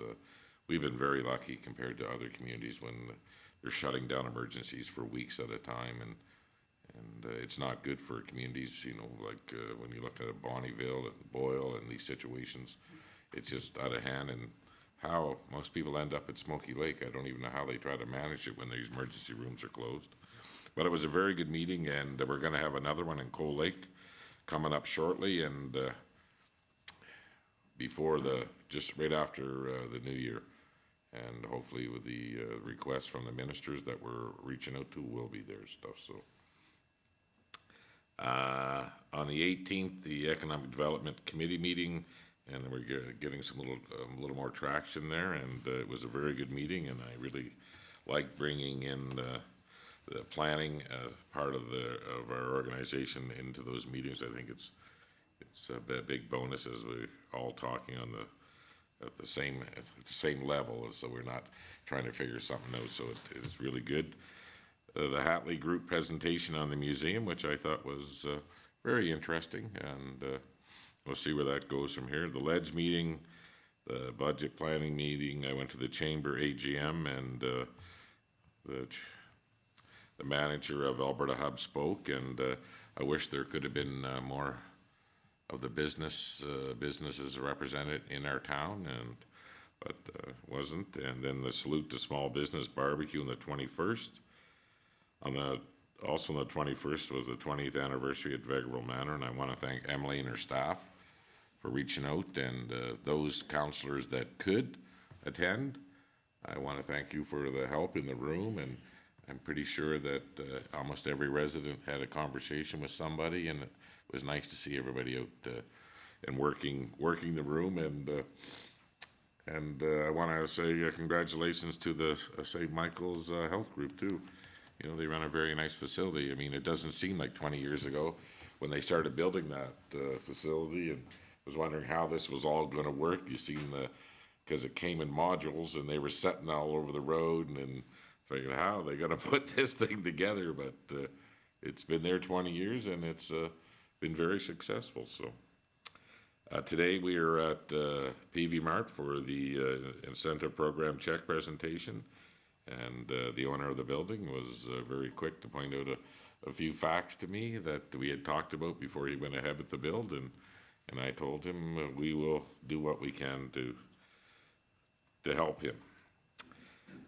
We've been very lucky compared to other communities when they're shutting down emergencies for weeks at a time, and it's not good for communities, you know, like when you look at Bonnyville and Boyle and these situations, it's just out of hand. And how most people end up at Smoky Lake, I don't even know how they try to manage it when these emergency rooms are closed. But it was a very good meeting, and we're going to have another one in Coal Lake coming up shortly, and just right after the new year. And hopefully with the requests from the ministers that we're reaching out to will be there stuff. So on the 18th, the Economic Development Committee meeting, and we're getting some little more traction there, and it was a very good meeting, and I really like bringing in the planning part of our organization into those meetings. I think it's a big bonus as we're all talking at the same level, so we're not trying to figure something out. So it is really good. The Hatley Group presentation on the museum, which I thought was very interesting, and we'll see where that goes from here. The LEDS meeting, the budget planning meeting, I went to the Chamber AGM, and the manager of Alberta Hub spoke, and I wish there could have been more of the businesses represented in our town, but wasn't. And then the Salute to Small Business Barbecue on the 21st. Also on the 21st was the 20th anniversary at Vegreville Manor, and I want to thank Emily and her staff for reaching out, and those councillors that could attend, I want to thank you for the help in the room, and I'm pretty sure that almost every resident had a conversation with somebody, and it was nice to see everybody out and working the room, and I want to say congratulations to the St. Michael's Health Group too. You know, they run a very nice facility. I mean, it doesn't seem like 20 years ago when they started building that facility, and was wondering how this was all going to work. You seen because it came in modules and they were setting all over the road, and figuring how they got to put this thing together. But it's been there 20 years, and it's been very successful. So today we are at PV Mart for the incentive program check presentation, and the owner of the building was very quick to point out a few facts to me that we had talked about before he went ahead with the build, and I told him we will do what we can to help him.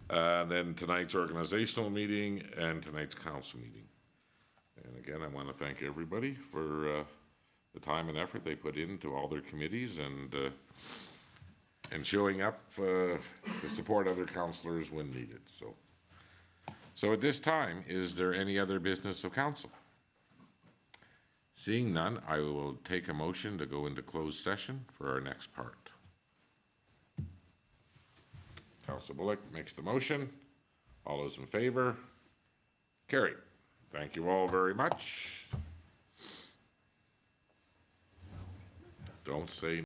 Then tonight's organizational meeting and tonight's council meeting. And again, I want to thank everybody for the time and effort they put into all their committees, and showing up to support other councillors when needed. So at this time, is there any other business of council? Seeing none, I will take a motion to go into closed session for our next part. Councillor Bullock makes the motion. All those in favor? Carried. Thank you all very much. Don't say